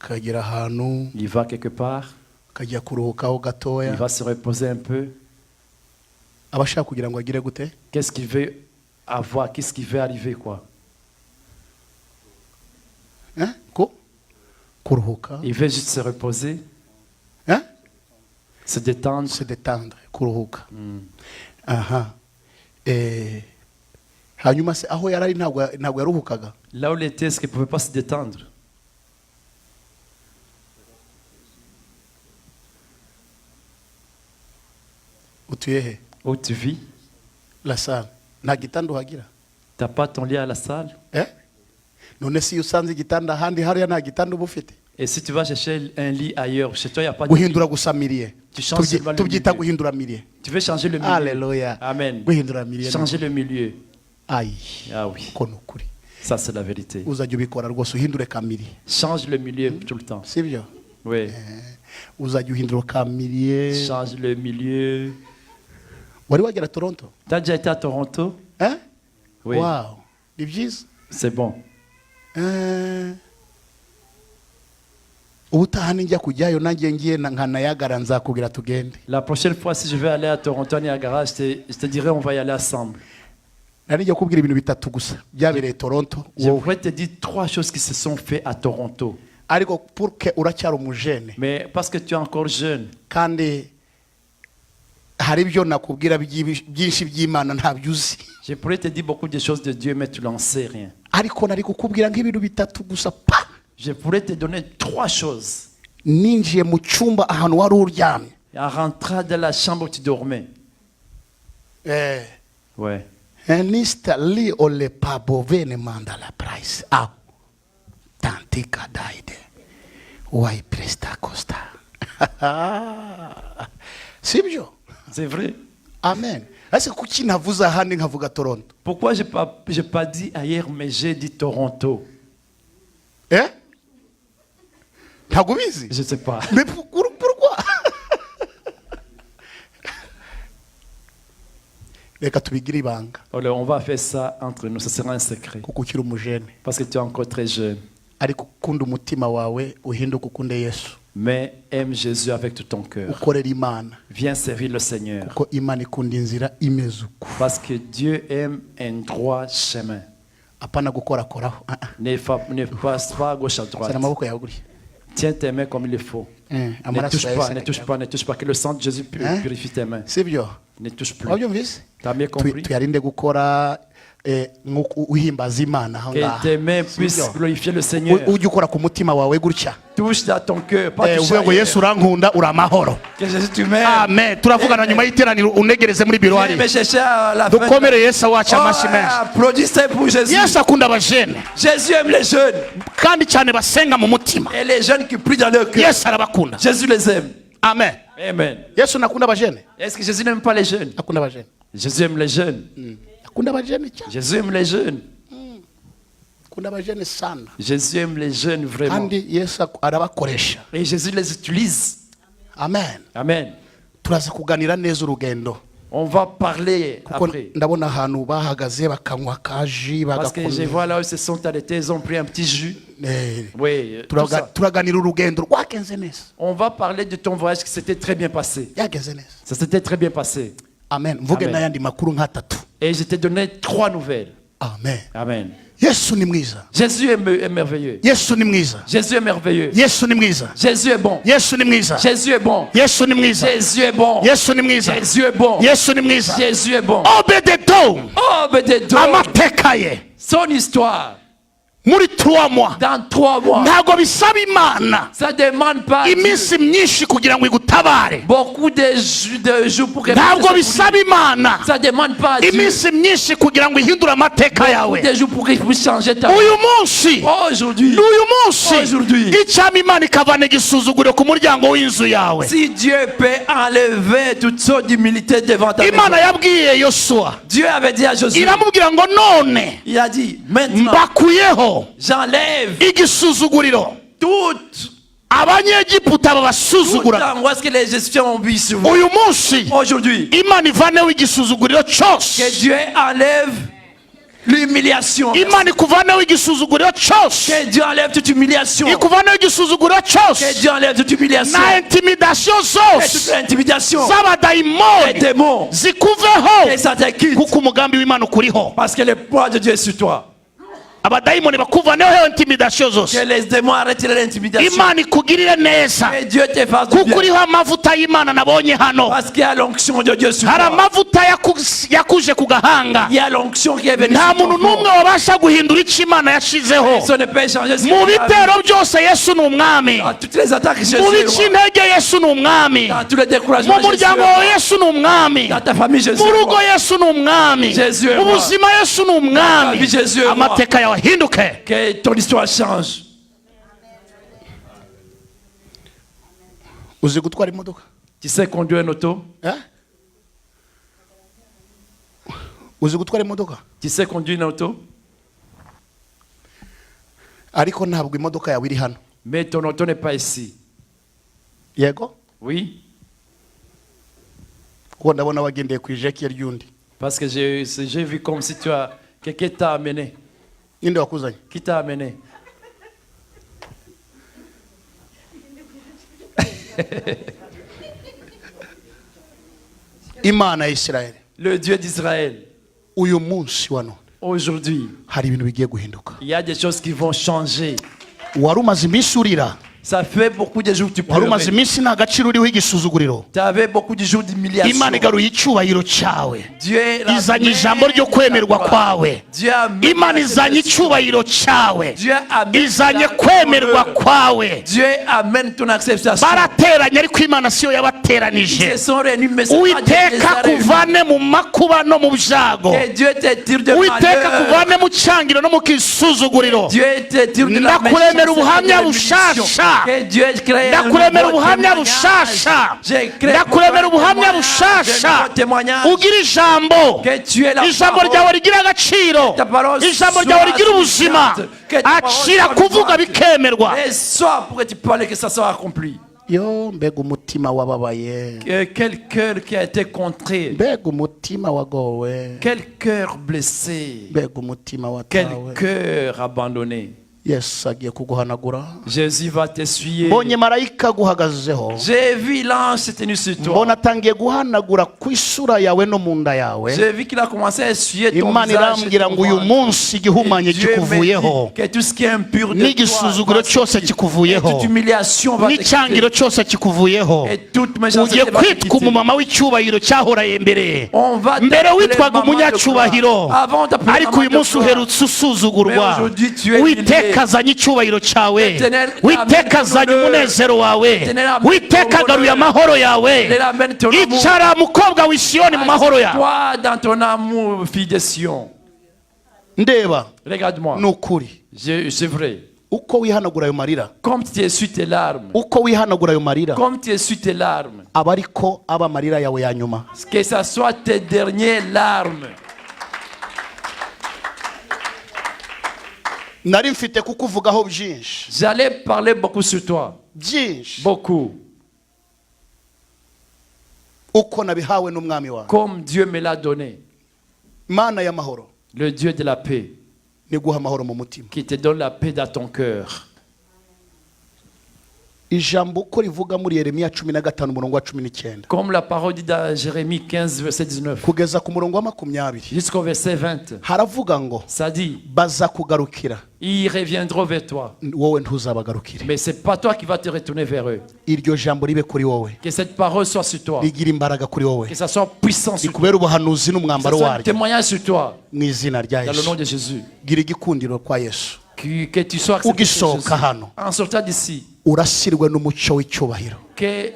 akagera ahantu
il va quelque part,
akajya kuruhukaho
il
gatoya
va se reposer un peu.
aba ashaka kugira ngo agire gute
Qu'est-ce qu'il veut avoir? Qu'est-ce qui veut arriver, quoi?
ko kuruhuka
Il veut juste se reposer, se détendre.
se détendre kuruhuka aha hanyuma se aho yarari ntabwo yaruhukaga
Là où il était, est-ce qu'il ne pouvait pas se détendre?
utuye he
Où tu vis?
la salle nta gitanda uhagira
Tu n'as pas ton lit à la salle?
none si iyo usanze igitanda ahandi hariya nta gitanda uba ufite
Et si tu vas chercher un lit ailleurs, chez toi, il n'y a pas de lit.
guhindura gusamiriye
Tu changes seulement le
tubyita
milieu.
guhindura miriye
Tu veux changer le milieu.
Alléluia.
Amen.
guhindura miriye
Changer le milieu.
ayi
Ah oui,
ko ni ukuri
ça c'est la vérité.
uzajya ubikora rwose uhindure kamiri
Change le milieu tout le temps.
sibyo
Oui.
uzajya uhindura ukamiriye.
Change le milieu.
Wari wagera Toronto?
T'as déjà été à Toronto?
Hein?
Oui.
Wow, ni byiza.
C'est bon.
Ubutaha ninjya kujyayo nanjye ngiye nkanayagara nzakubwira tugende.
La prochaine fois, si je vais aller à Toronto, Niagara, je te dirai on va y aller ensemble.
Nari ngiye kubwira ibintu bitatu gusa byabereye Toronto.
Je voudrais te dire 3 choses qui se sont faites à Toronto.
Ariko pourque uracyari umujene.
Mais parce que tu es encore jeune.
Kandi hari ibyo nakubwira byinshi by'Imana ntabyo uzi.
Je pourrais te dire beaucoup de choses de Dieu, mais tu n'en sais rien.
Ariko nari kukubwira nk'ibintu bitatu gusa pa.
Je pourrais te donner 3 choses.
Ninjiye mu cyumba ahantu wari uryamye.
En rentrant dans la chambre où tu dormais. Ouais.
Nista li ole pabovene mandala price. Ah. Tantika daide. Why presta costa. Sibyo?
C'est vrai.
Amen. Ese kuki navuze ahandi nkavuga Toronto?
Pourquoi j'ai pas dit ailleurs, mais j'ai dit Toronto?
Ntabwo bizi?
Je sais pas.
Mais pourquoi? Reka tubigire ibanga.
Alors, on va faire ça entre nous, ce sera un secret.
Kuko ukiri umujene.
Parce que tu es encore très jeune.
Ariko ukunda umutima wawe uhinduka ukunde Yesu.
Mais aime Jésus avec tout ton cœur.
Ukorera Imana.
Viens servir le Seigneur.
Kuko Imana ikunda inzira imeze uko.
Parce que Dieu aime un droit chemin.
Apana gukorakoraho.
Ne passe pas à gauche à droite.
Sana amaboko yawe guri.
Tiens tes mains comme il faut. Ne touche pas, ne touche pas, ne touche pas. Que le sang de Jésus purifie tes mains.
Sibyo?
Ne touche plus.
Wabyumvise?
T'as bien compris?
Tuyarinde gukora uhimbaza Imana aho
Que
ngaha.
tes mains puissent glorifier le Seigneur.
Ujye ukora ku mutima wawe gutya.
Touche dans ton cœur, pas touche
uvuga ngo Yesu
ailleurs.
urankunda uramahoro.
Que Jésus tu m'aimes.
Amen. Turavugana nyuma y'iteraniro unegereze muri biro hari.
Mais chercher à la fin.
Dukomere Yesu wacu amashi menshi.
Applaudissez pour Jésus.
Yesu akunda abajene.
Jésus aime les jeunes.
Kandi cyane basenga mu mutima.
Et les jeunes qui prient dans leur cœur.
Yesu arabakunda.
Jésus les aime.
Amen.
Amen.
Yesu nakunda abajene.
Est-ce que Jésus n'aime pas les jeunes?
Akunda abajene.
Jésus aime les jeunes.
Akunda abajene cyane.
Jésus aime les jeunes.
Akunda abajene sana.
Jésus aime les jeunes vraiment.
Kandi Yesu arabakoresha.
Et Jésus les utilise.
Amen.
Amen.
Turaza kuganira neza urugendo.
On va parler
Kuko
après.
ndabona ahantu bahagaze bakanywa kaji
Parce que je vois là où ils se sont arrêtés, ils ont pris un petit jus. Oui, tout ça.
Turaganira urugendo rwagenze neza.
On va parler de ton voyage qui s'était très bien passé.
Yagenze neza.
Ça s'était très bien passé.
Amen. Mvuge
Amen.
n'ayandi makuru nk'atatu.
Et je t'ai donné 3 nouvelles.
Amen.
Amen.
Yesu ni mwiza.
Jésus est merveilleux.
Yesu ni mwiza.
Jésus est merveilleux.
Yesu ni mwiza.
Jésus est bon.
Yesu ni mwiza.
Jésus est bon.
Yesu ni mwiza.
Jésus est bon.
Yesu ni mwiza.
Jésus est bon.
Yesu ni mwiza.
Jésus est bon.
Obededo.
Obededo.
Amateka ye.
Son histoire.
Muri 3 mois.
Dans 3 mois.
Ntago bisaba Imana
Ça demande pas
iminsi myinshi kugira ngo igutabare.
beaucoup de jours pour
Ntabwo bisaba Imana
Ça demande pas Dieu
iminsi myinshi kugira ngo ihindure amateka yawe.
des jours pour changer ta vie.
Uyu munsi
Aujourd'hui, Aujourd'hui.
icyama Imana ikavana igisuzuguro ku muryango w'inzu yawe.
si Dieu peut enlever toute sorte d'humilité devant ta
Imana
maison,
yabwiye Yosua
Dieu avait dit à Josué,
iramubwira ngo none
il a dit, maintenant,
mbakuyeho
j'enlève
igisuzuguriro
toute
abanyegiputa babasuzugura.
l'angoisse que les Égyptiens ont vu sur vous.
Uyu munsi
Aujourd'hui,
Imana ivaneho igisuzuguriro cyose.
que Dieu enlève l'humiliation.
Imana ikuvaneho igisuzuguriro cyose.
Que Dieu enlève toute humiliation.
Ikuvaneho igisuzuguriro
Que
cyose
Dieu enlève toute humiliation.
na intimidation
Et toute
zose
l'intimidation. Les
z'abadayimoni
démons.
zikuveho
Et ça te quitte.
kuko umugambi w'Imana ukuriho.
Parce que le poids de Dieu est sur toi.
Abadayimoni bakuvaneho intimidation zose.
Que les démons arrêtent l'intimidation.
Imana ikugirire neza
Et Dieu te fasse du
kuko
bien.
uriho amavuta y'Imana nabonye hano.
Parce qu'il y a l'onction de Dieu sur
Hari
toi.
amavuta yakuje ku gahanga.
Il y a l'onction qui est venue
Nta
sur ton
muntu
corps.
n'umwe wabasha guhindura icyo Imana yashizeho.
Personne ne peut changer ce
Mu
qu'il a
bitero byose Yesu ni umwami.
dans toutes les attaques, Jésus
Mu
est
bica
roi.
intege Yesu ni umwami.
Dans tous les
Mu
découragements, Jésus est
muryango
roi.
wawe Yesu ni umwami.
Dans ta famille, Jésus
Mu
est
rugo
roi.
Yesu ni umwami.
Jésus est
Mu
roi.
buzima Yesu ni
Dans ta
umwami.
vie, Jésus est roi.
Amateka yawe ahinduke.
Que ton histoire change.
Uzi gutwara imodoka?
Tu sais conduire une auto?
Uzi gutwara imodoka?
Tu sais conduire une auto?
Ariko ntabwo imodoka yawe iri hano.
Mais ton auto n'est pas ici.
yego
Oui,
kuko ndabona wagendeye ku ijeki ry'undi.
parce que j'ai vu comme si tu as quelqu'un t'a amené.
Ninde wakuzanye?
Qui t'a amené?
Imana ya Israeli.
Le Dieu d'Israël.
Uyu munsi wa none
Aujourd'hui,
hari ibintu bigiye guhinduka.
il y a des choses qui vont changer.
Wari umaze iminsi urira,
Ça fait beaucoup de jours que tu
wari
pleurais.
umaze iminsi nta gaciro uriho igisuzuguriro.
Tu avais beaucoup de jours d'humiliation.
Imana igaruye icyubahiro cyawe,
Dieu
izanye ijambo ryo kwemerwa kwawe.
Dieu a
Imana izanye icyubahiro cyawe,
Dieu amène
izanye kwemerwa kwawe.
Dieu amène ton acceptation.
Barateranye ariko Imana siyo
Ils
yabateranije.
se sont réunis, mais c'est pas Dieu qui les a
Uwiteka
réunis.
kuvane mu makuba no mu byago.
Que Dieu te tire de
Uwiteka
malheur.
kuvane mu cyangiro no mu kisuzuguriro.
Dieu te tire de la
Ndakuremera
méchanceté et de
ubuhamya
l'humiliation.
bushasha.
Que Dieu crée un
Ndakuremera
nouveau
ubuhamya
témoignage.
bushasha.
J'ai créé
Ndakuremera ubuhamya
un
bushasha.
témoignage.
Ugira ijambo,
Que tu es la
ijambo
parole.
ryawe rigira agaciro,
Ta parole
ijambo
soit
ryawe rigira ubuzima.
suffisante. Que ta parole
Akira
soit
kuvuga
vivante.
bikemerwa.
Et sois pour que tu parles que ça soit accompli.
Yo, mbega umutima wababaye,
Quel cœur qui a été contré.
mbega umutima wagowe,
Quel cœur blessé.
mbega umutima
Quel
watawe.
cœur abandonné.
Yesu agiye kuguhanagura.
Jésus va t'essuyer.
Mbonye marayika aguhagazeho,
J'ai vu l'ange s'est tenu sur toi.
mbona atangiye guhanagura ku isura yawe no mu nda yawe.
J'ai vu qu'il a commencé à essuyer ton
Imana
visage.
irambwira
et ton
ngo uyu
ventre.
munsi igihumanye
Et Dieu me
kikuvuyeho,
dit que tout ce qui est impur de
n'igisuzuguro
toi,
cyose
et
kikuvuyeho,
toute humiliation va te
n'icyangiro
quitter.
cyose kikuvuyeho.
Et toute méchanceté
Ugiye
va te
kwitwa
quitter.
umumama w'icyubahiro cyahoraye mbere.
On va
Mbere
t'appeler
witwaga
maman de
umunyacyubahiro,
gloire. Avant, on t'appelait
ariko
maman
uyu
de
munsi
gloire.
uherutse usuzugurwa.
Mais aujourd'hui, tu es
Uwiteka
humilié.
azanye icyubahiro cyawe,
Éternel,
Uwiteka
amène
azanye
ton honneur.
umunezero wawe,
Éternel, amène
Uwiteka
ton
agaruye
honneur.
amahoro yawe.
Éternel, amène ton amour.
Icara mukobwa w'i Siyoni mu mahoro yawe.
Toi dans ton amour, fille de Sion.
Ndeba
Regarde-moi.
ni ukuri,
C'est vrai.
uko wihanagura ayo marira,
Comme tu essuies tes larmes.
uko wihanagura ayo marira,
Comme tu essuies tes larmes.
aba ariko aba amarira yawe ya nyuma.
Que ce soit tes dernières larmes.
Nari mfite kukuvugaho byinshi
J'allais parler beaucoup sur toi.
byinshi,
Beaucoup.
uko nabihawe n'umwami wawe.
Comme Dieu me l'a donné.
Mana y'amahoro
Le Dieu de la paix.
ni guha amahoro mu mutima.
Qui te donne la paix dans ton cœur.
Ijambo uko rivuga muri Yeremiya 15 umurongo wa 19
Comme la parole dit dans Jérémie 15, verset 19.
kugeza ku murongo wa 20
Jusqu'au verset 20.
haravuga ngo
Ça dit,
baza kugarukira,
ils reviendront vers toi.
wowe ntuzabagarukire.
Mais c'est pas toi qui vas te retourner vers eux.
Iryo jambo ribe kuri wowe,
Que cette parole soit sur toi.
rigira imbaraga kuri wowe,
Que ça soit puissant sur toi.
rikubera ubuhanuzi
Que ça
n'umwambaro
soit un
waryo
témoignage sur toi.
mu izina rya
Dans le nom
Yesu.
de Jésus.
Gira igikundiro kwa Yesu,
Que tu sois accepté par
ugisohoka
Jésus.
hano
En sortant d'ici.
urasirwe n'umucyo w'icyubahiro
Que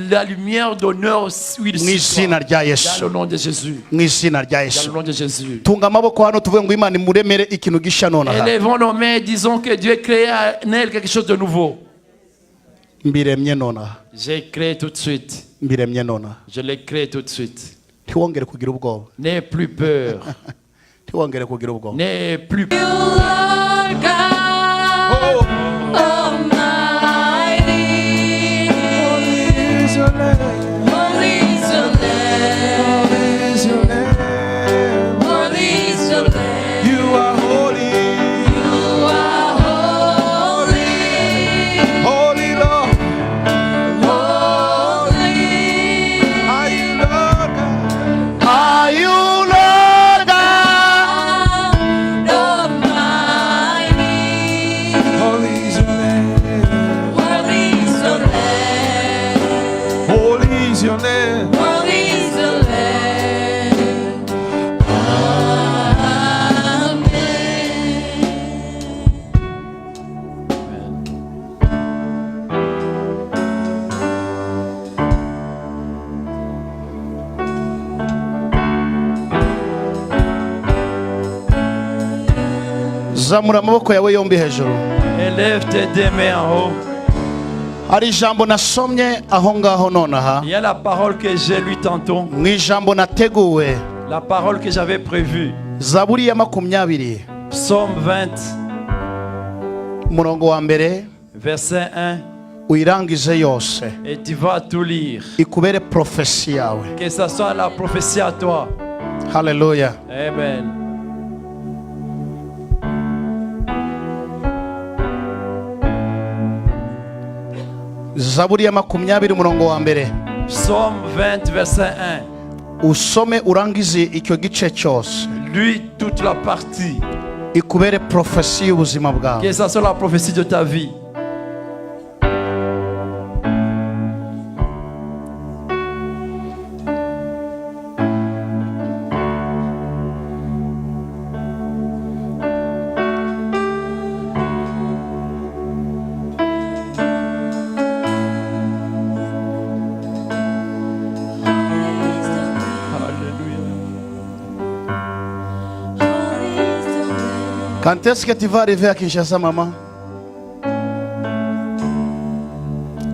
la lumière d'honneur huile
mu
sur
izina
toi.
rya
Dans
Yesu,
le nom de Jésus.
mu izina rya
Dans
Yesu.
le nom de Jésus.
Tunga amaboko hano tuvuge ngo Imana imuremere ikintu gisha nonaha.
Élevons nos mains et disons que Dieu crée en elle quelque chose de nouveau.
Mbiremye nonaha,
J'ai créé tout de suite.
mbiremye nonaha.
Je l'ai créé tout de suite.
Ntiwongere kugira ubwoba,
N'aie plus peur.
ntiwongere kugira ubwoba.
N'aie plus peur.
Lord God Almighty, holy is your name, holy is your name, holy is your name.
You are holy,
You are holy,
holy Lord.
holy.
Are you Lord God?
Are you Lord God?
Almighty,
Holy is your name.
holy is your name,
Holy is your name.
holy is your name. Amen.
Zamura amaboko yawe yombi hejuru.
Élève tes deux mains en haut.
Hari ijambo nasomye aho ngaho nonaha,
Il y a la parole que j'ai lue tantôt.
mu ijambo nateguwe,
La parole que j'avais prévue.
Zaburi ya 20
Psaume 20,
umurongo wa mbere
verset 1
uyirangize yose
et tu vas tout lire.
ikubere profesi yawe.
Que ce soit la prophétie à toi.
Haleluya.
Amen.
Zaburi ya 20 umurongo wa mbere.
Psaume 20, verset 1.
Usome urangize icyo gice cyose
Lui toute la partie.
ikubere profesi y'ubuzima bwawe.
Que ce soit la prophétie de ta vie.
Quand est-ce que tu vas arriver à Kinshasa, maman?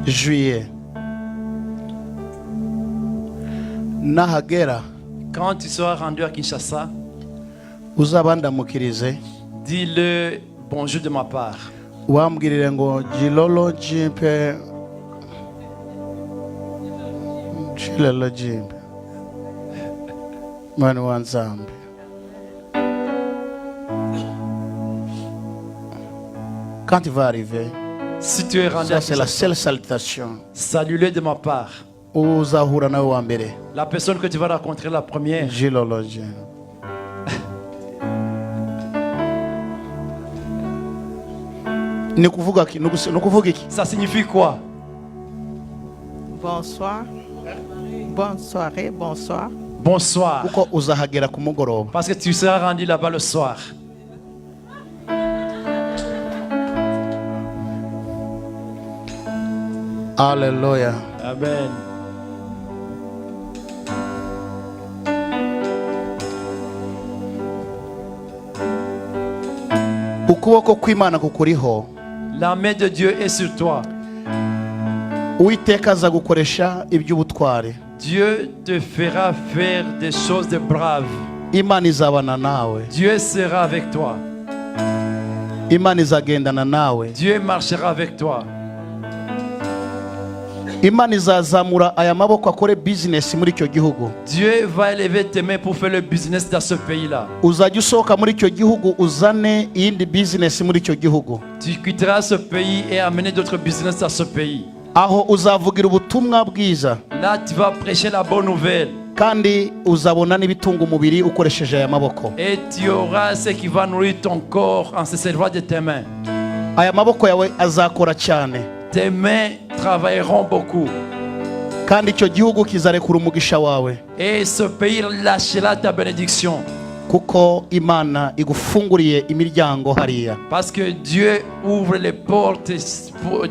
Juillet. Nahagera
Quand tu seras rendu à Kinshasa,
uzabandamukirize
dis-le bonjour de ma part.
wambwirire ngo Jilolo Jimpe Jilolo Jimpe mwana wa Nzambe. Quand tu vas arriver,
Si tu es rendu à
ça c'est la
Kinshasa,
seule salutation.
salue-le de ma part.
Uzahura nawe wa mbere.
La personne que tu vas rencontrer la première.
Jilolo Jimpe. Ni kuvuga iki?
Ça signifie quoi?
Bonsoir. Bonne soirée, bonsoir.
Bonsoir.
Kuko uzahagera ku mugoroba.
Parce que tu seras rendu là-bas le soir.
Haleluya.
Amen.
Ukuboko kw'Imana kukuriho.
La main de Dieu est sur toi.
Uwiteka aza gukoresha iby'ubutware.
Dieu te fera faire des choses de braves.
Imana izabana nawe.
Dieu sera avec toi.
Imana izagendana nawe.
Dieu marchera avec toi.
Imana izazamura aya maboko akore business muri icyo gihugu.
Dieu va élever tes mains pour faire le business dans ce pays-là.
Uzajya usohoka muri icyo gihugu uzane iyindi business muri icyo gihugu.
Tu quitteras ce pays et amener d'autres business dans ce pays.
Aho uzavugira ubutumwa bwiza.
Là, tu vas prêcher la bonne nouvelle.
Kandi uzabona n'ibitunga umubiri ukoresheje aya maboko.
Et tu auras ce qui va nourrir ton corps en se servant de tes mains.
Aya maboko yawe azakora cyane.
Tes mains travailleront beaucoup.
Kandi icyo gihugu kizarekura umugisha wawe.
Et ce pays lâchera ta bénédiction.
Kuko Imana igufunguriye imiryango hariya.
Parce que Dieu ouvre les portes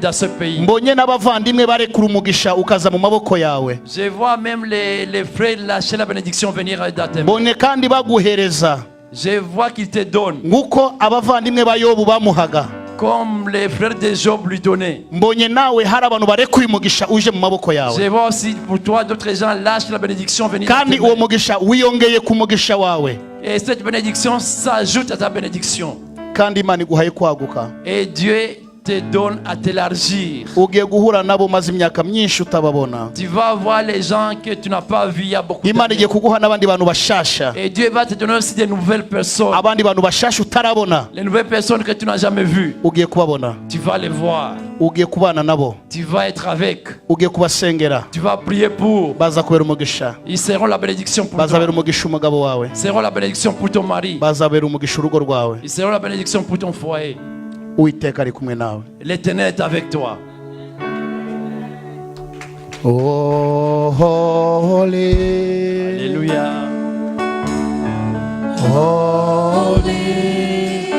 dans ce pays.
Mbonye n'abavandimwe barekura umugisha ukaza mu maboko yawe.
Je vois même les frères lâcher la bénédiction venir dans tes mains.
Mbonye kandi baguhereza.
Je vois qu'ils te donnent.
Nguko abavandimwe ba Yobu bamuhaga.
Comme les frères de Job lui donnaient.
Mbonye nawe hari abantu barekuye umugisha uje mu maboko yawe.
Je vois aussi pour toi d'autres gens lâchent la bénédiction venir dans
Kandi
tes
uwo
mains.
mugisha wiyongeye ku mugisha wawe.
Et cette bénédiction s'ajoute à ta bénédiction.
Kandi Imana iguhaye kwaguka.
Et Dieu te donne à t'élargir.
Ugiye guhura nabo maze imyaka myinshi utababona.
Tu vas voir les gens que tu n'as pas vus il y a beaucoup
Imana igiye
d'années.
kuguha n'abandi bantu bashasha.
Et Dieu va te donner aussi des nouvelles personnes.
Abandi bantu bashasha utarabona.
Les nouvelles personnes que tu n'as jamais vues.
Ugiye kubabona.
Tu vas les voir.
Ugiye kubana nabo.
Tu vas être avec.
Ugiye kubasengera.
Tu vas prier pour.
Baza kubera umugisha.
Ils seront la bénédiction pour
Bazabera
toi.
umugisha umugabo wawe.
Ils seront la bénédiction pour ton mari.
Bazabera umugisha urugo rwawe.
Ils seront la bénédiction pour ton foyer.
Uwiteka ari kumwe nawe.
L'Éternel est avec toi.
Oh, holy.
Alléluia.
Holy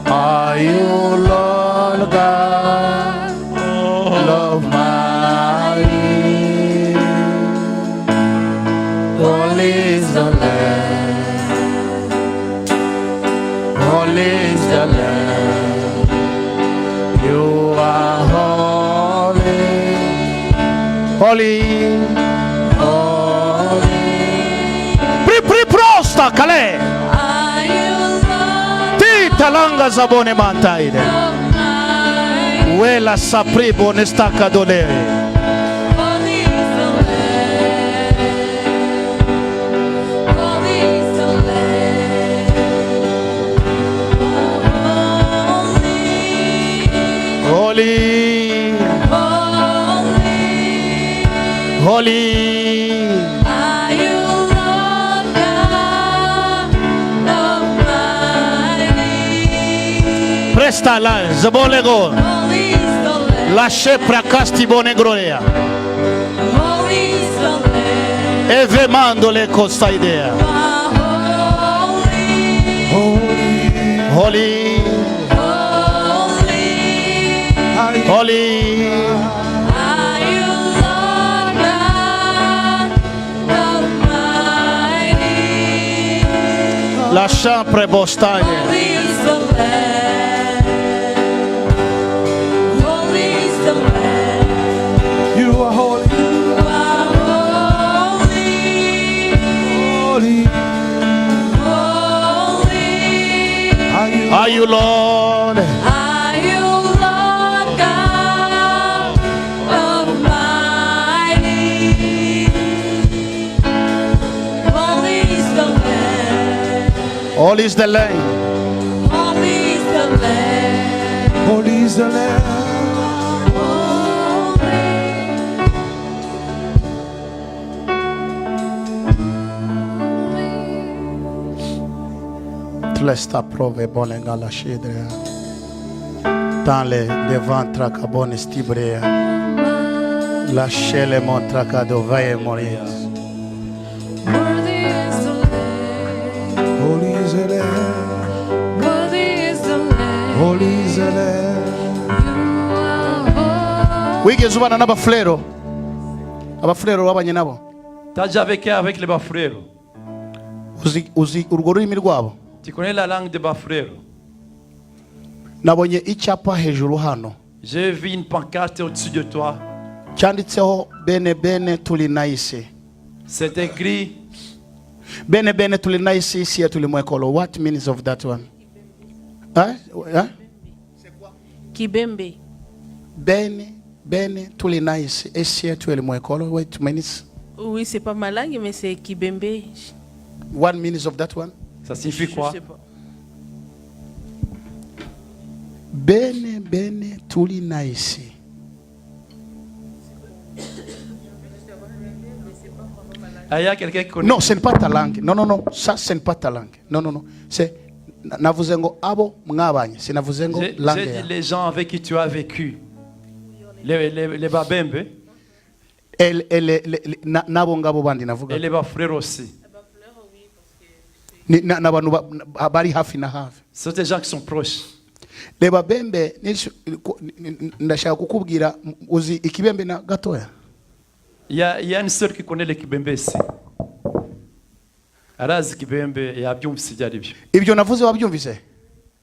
are you, Lord God, love my ear. Holy is the Lamb, holy is the Lamb. You are holy, holy, holy. Prosta kale. Ti talanga zabone mantaide. Wela sapri bonesta kadolere.
Holy is the Lamb. Holy is the Lamb.
Holy,
Holy,
holy.
are you, Lord God Almighty?
Presta la zabolego.
Holy is the Lamb.
Lashe prakasti bonegroya.
Holy is the Lamb.
Eve mandole costa idea.
Holy,
Holy,
holy,
holy.
are you, Lord God Almighty?
Lascia prebostagne.
Holy is the Lamb. Holy is the Lamb.
You are holy,
You are holy,
holy.
holy.
Are you Lord?
Are you Lord God Almighty? Holy is the Lamb.
All is the Lamb.
Holy is the Lamb.
Holy is the Lamb.
Holy.
Tlesta prove bolenga la shedrea. Dans le devant traka bone stibrea. La shele montra kadovaye moria.
Worthy is the Lamb.
Holy is the Lamb.
Worthy is the Lamb.
Holy is the Lamb.
You are holy.
Wigeze ubana n'abafulero? Abafulero wabanye nabo?
T'as déjà vécu avec les Bafrero?
Uzi urwo rurimi rwabo?
Tu connais la langue des Bafrero?
Nabonye icyapa hejuru hano.
J'ai vu une pancarte au-dessus de toi.
Cyanditseho bene bene tuli naisi.
C'est écrit
Bene bene tuli naisi isi ya tuli mwekolo. What means of that one? Hein? Hein?
Kibembe.
Bene bene tuli naisi isi ya tuli mwekolo. Wait minutes.
Oui, c'est pas ma langue, mais c'est Kibembe.
One means of that one?
ça signifie
Je
quoi?
sais pas.
Bene bene tuli naisi.
Ah, il y a quelqu'un qui connaît.
Non, ce n'est pas ta langue. Non, non, non. Ça, ce n'est pas ta langue. Non, non, non. C'est navuzengo abo mwabanye. C'est navuzengo
J'ai
langue.
dit les gens avec qui tu as vécu. Les Babembe
Nabo ngabo bandi navuga.
et les Bafrero aussi.
N'abantu bari hafi na hafi.
Ce sont des gens qui sont proches.
Leba bembe ndashaka kukubwira uzi ikibembe na gatoya.
Il y a une sœur qui connaît les Kibembe ici. Arazi Kibembe yabyumvise ibyo ari byo.
Ibyo navuze wabyumvise?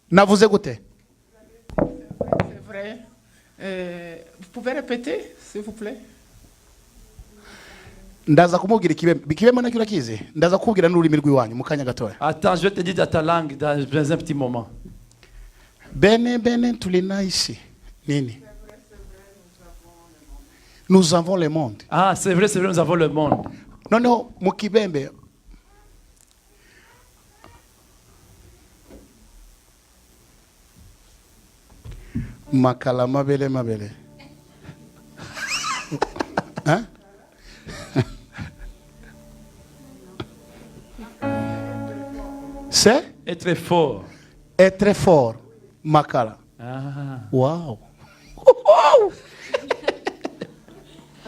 Navuze gute?
C'est vrai. Vous pouvez répéter, s'il vous plaît?
Ndaza kumubwira ikibembe nacyo urakizi. Ndaza kukubwira n'ururimi rw'iwanyu mu kanya gatoya.
Attends, je vais te dire dans ta langue dans un petit moment.
Bene bene tulina ici. Nini? Nous avons le monde.
Ah, c'est vrai, nous avons le monde.
Non, non, mu kibembe. Makala mabele mabele. Hein? C'est
Être fort.
être fort. Makala.
Ah.
Wow.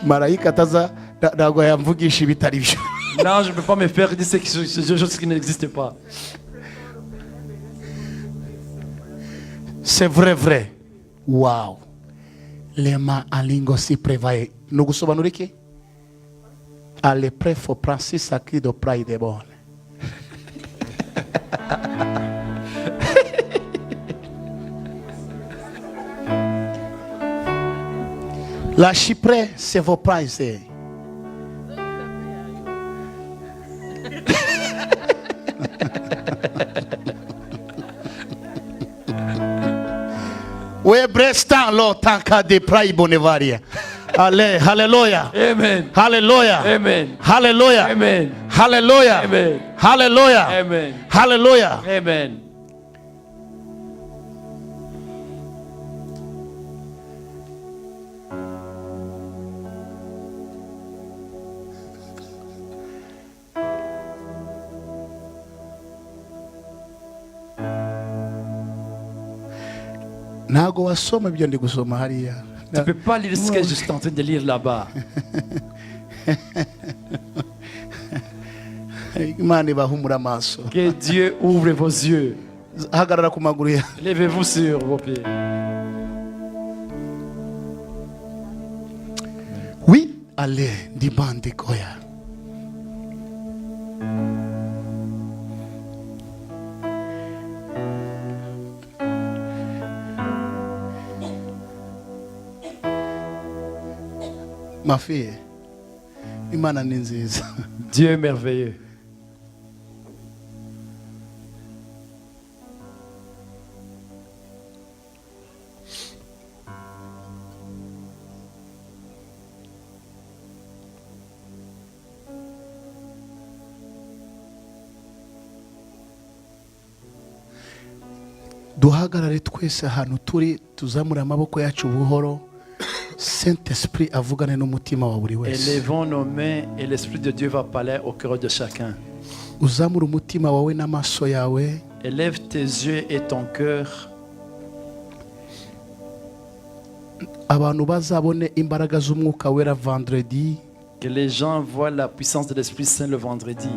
Marayika ataza ntabwo yamvugisha ibitari byo.
Non, je ne peux pas me faire dire quelque chose qui n'existe pas.
C'est vrai vrai. Wow. Lema alingo si prevae. Nugusobanura iki? Ale prefo Francis Akido Pride bon. La Chypre, c'est vos prises. We bresta lo tanka de prai bonevaria. Ale, hallelujah.
Amen.
Hallelujah.
Amen.
Hallelujah.
Amen.
Hallelujah.
Amen.
Hallelujah.
Amen.
Hallelujah.
Amen.
Ntago wasoma ibyo ndi gusoma hariya.
Tu ne peux pas lire ce que je suis en train de lire là-bas.
Imana ibahumura amaso.
Que Dieu ouvre vos yeux.
Hagarara ku maguru ya.
Levez-vous sur vos pieds.
Oui, allez, dimande koya. Ma fille, Imana ni nziza.
Dieu est merveilleux.
Duhagarare twese ahantu turi tuzamura amaboko yacu buhoro. Saint-Esprit avugane n'umutima wa buri wese.
Élevons nos mains et l'Esprit de Dieu va parler au cœur de chacun.
Uzamura umutima wawe n'amaso yawe.
Élève tes yeux et ton cœur.
Abantu bazabone imbaraga z'umwuka wera vendredi.
Que les gens voient la puissance de l'Esprit Saint le vendredi.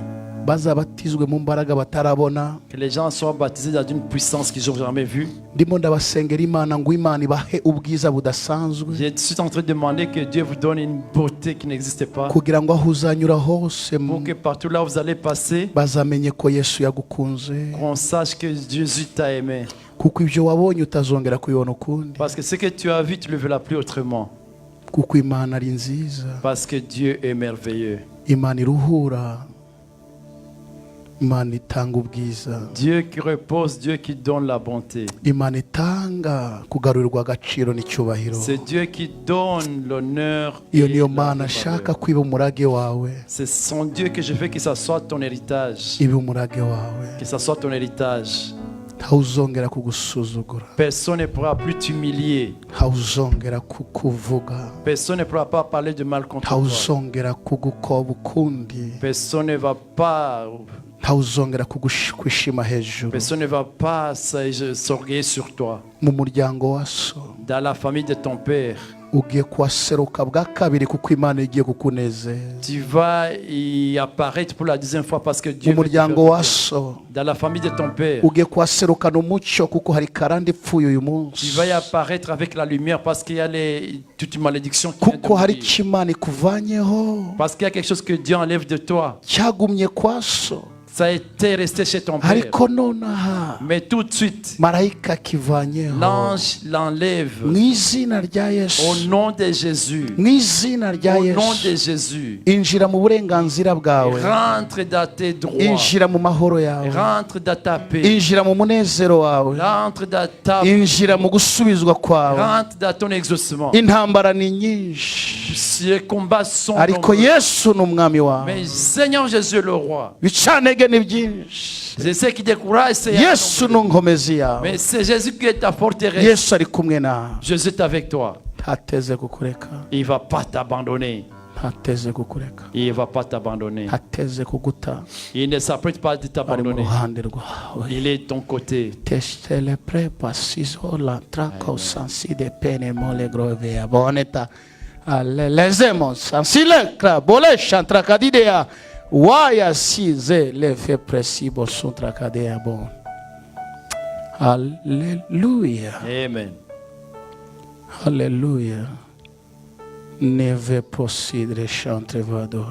Bazabatizwe mu mbaraga batarabona.
Que les gens soient baptisés dans une puissance qu'ils n'ont jamais vue.
Ndimo ndabasengera Imana ngo Imana ibahe ubwiza budasanzwe.
Je suis en train de demander que Dieu vous donne une beauté qui n'existe pas.
Kugira ngo aho uzanyura hose
Pour que partout là où vous allez passer,
bazamenye ko Yesu yagukunze.
qu'on sache que Jésus t'a aimé.
Kuko ibyo wabonye utazongera kubibona ukundi.
Parce que ce que tu as vu, tu ne le verras plus autrement.
Kuko Imana ari nziza.
Parce que Dieu est merveilleux.
Imana iruhura. Imana itanga ubwiza.
Dieu qui repose, Dieu qui donne la bonté.
Imana itanga kugarurirwa agaciro n'icyubahiro.
C'est Dieu qui donne l'honneur.
Iyo niyo Mana ashaka kwiba umurage wawe.
C'est son Dieu que je veux que ça soit ton héritage.
Ibe umurage wawe.
Que ça soit ton héritage.
Ntawuzongera kugusuzugura.
Personne ne pourra plus t'humilier.
Ntawuzongera kukuvuga.
Personne ne pourra pas parler de mal contre toi.
Ntawuzongera kugukoba ukundi.
Personne ne va pas.
Ntawuzongera kugushima hejuru.
Personne ne va pas s'orgueiller sur toi.
Mu muryango wa so.
Dans la famille de ton père.
Ugiye kwaseruka bwa kabiri kuko Imana igiye kukunezeza.
Tu vas y apparaître pour la deuxième fois parce que Dieu
mu muryango wa so.
Dans la famille de ton père.
Ugiye kwaserukana umucyo kuko hari karande ipfuye uyu munsi.
Tu vas y apparaître avec la lumière parce qu'il y a toute une malédiction qui
kuko hari Imana ikuvanyeho.
Parce qu'il y a quelque chose que Dieu enlève de toi.
Cyagumye kwa so.
Ça a été resté chez ton père. Mais tout de suite, l'ange l'enlève. Au nom de Jésus. Au nom de Jésus. Rentre dans tes droits. Rentre dans ta paix. Rentre dans ta paix. Rentre dans ton exaucement. Les combats sont nombreux. Mais Seigneur Jésus le roi. Je sais qui décourage, c'est mais c'est Jésus qui est ta forteresse. Jésus est avec toi. Il ne va pas t'abandonner. Il ne va pas t'abandonner. Il ne s'apprête pas de t'abandonner. Il est de ton côté.
Les aimants, sans le bolé chantra kadidea. Waya size le fait précis bon son tracadé à bon. Alléluia.
Amen.
Alléluia. Ne veut posséder chantre vado.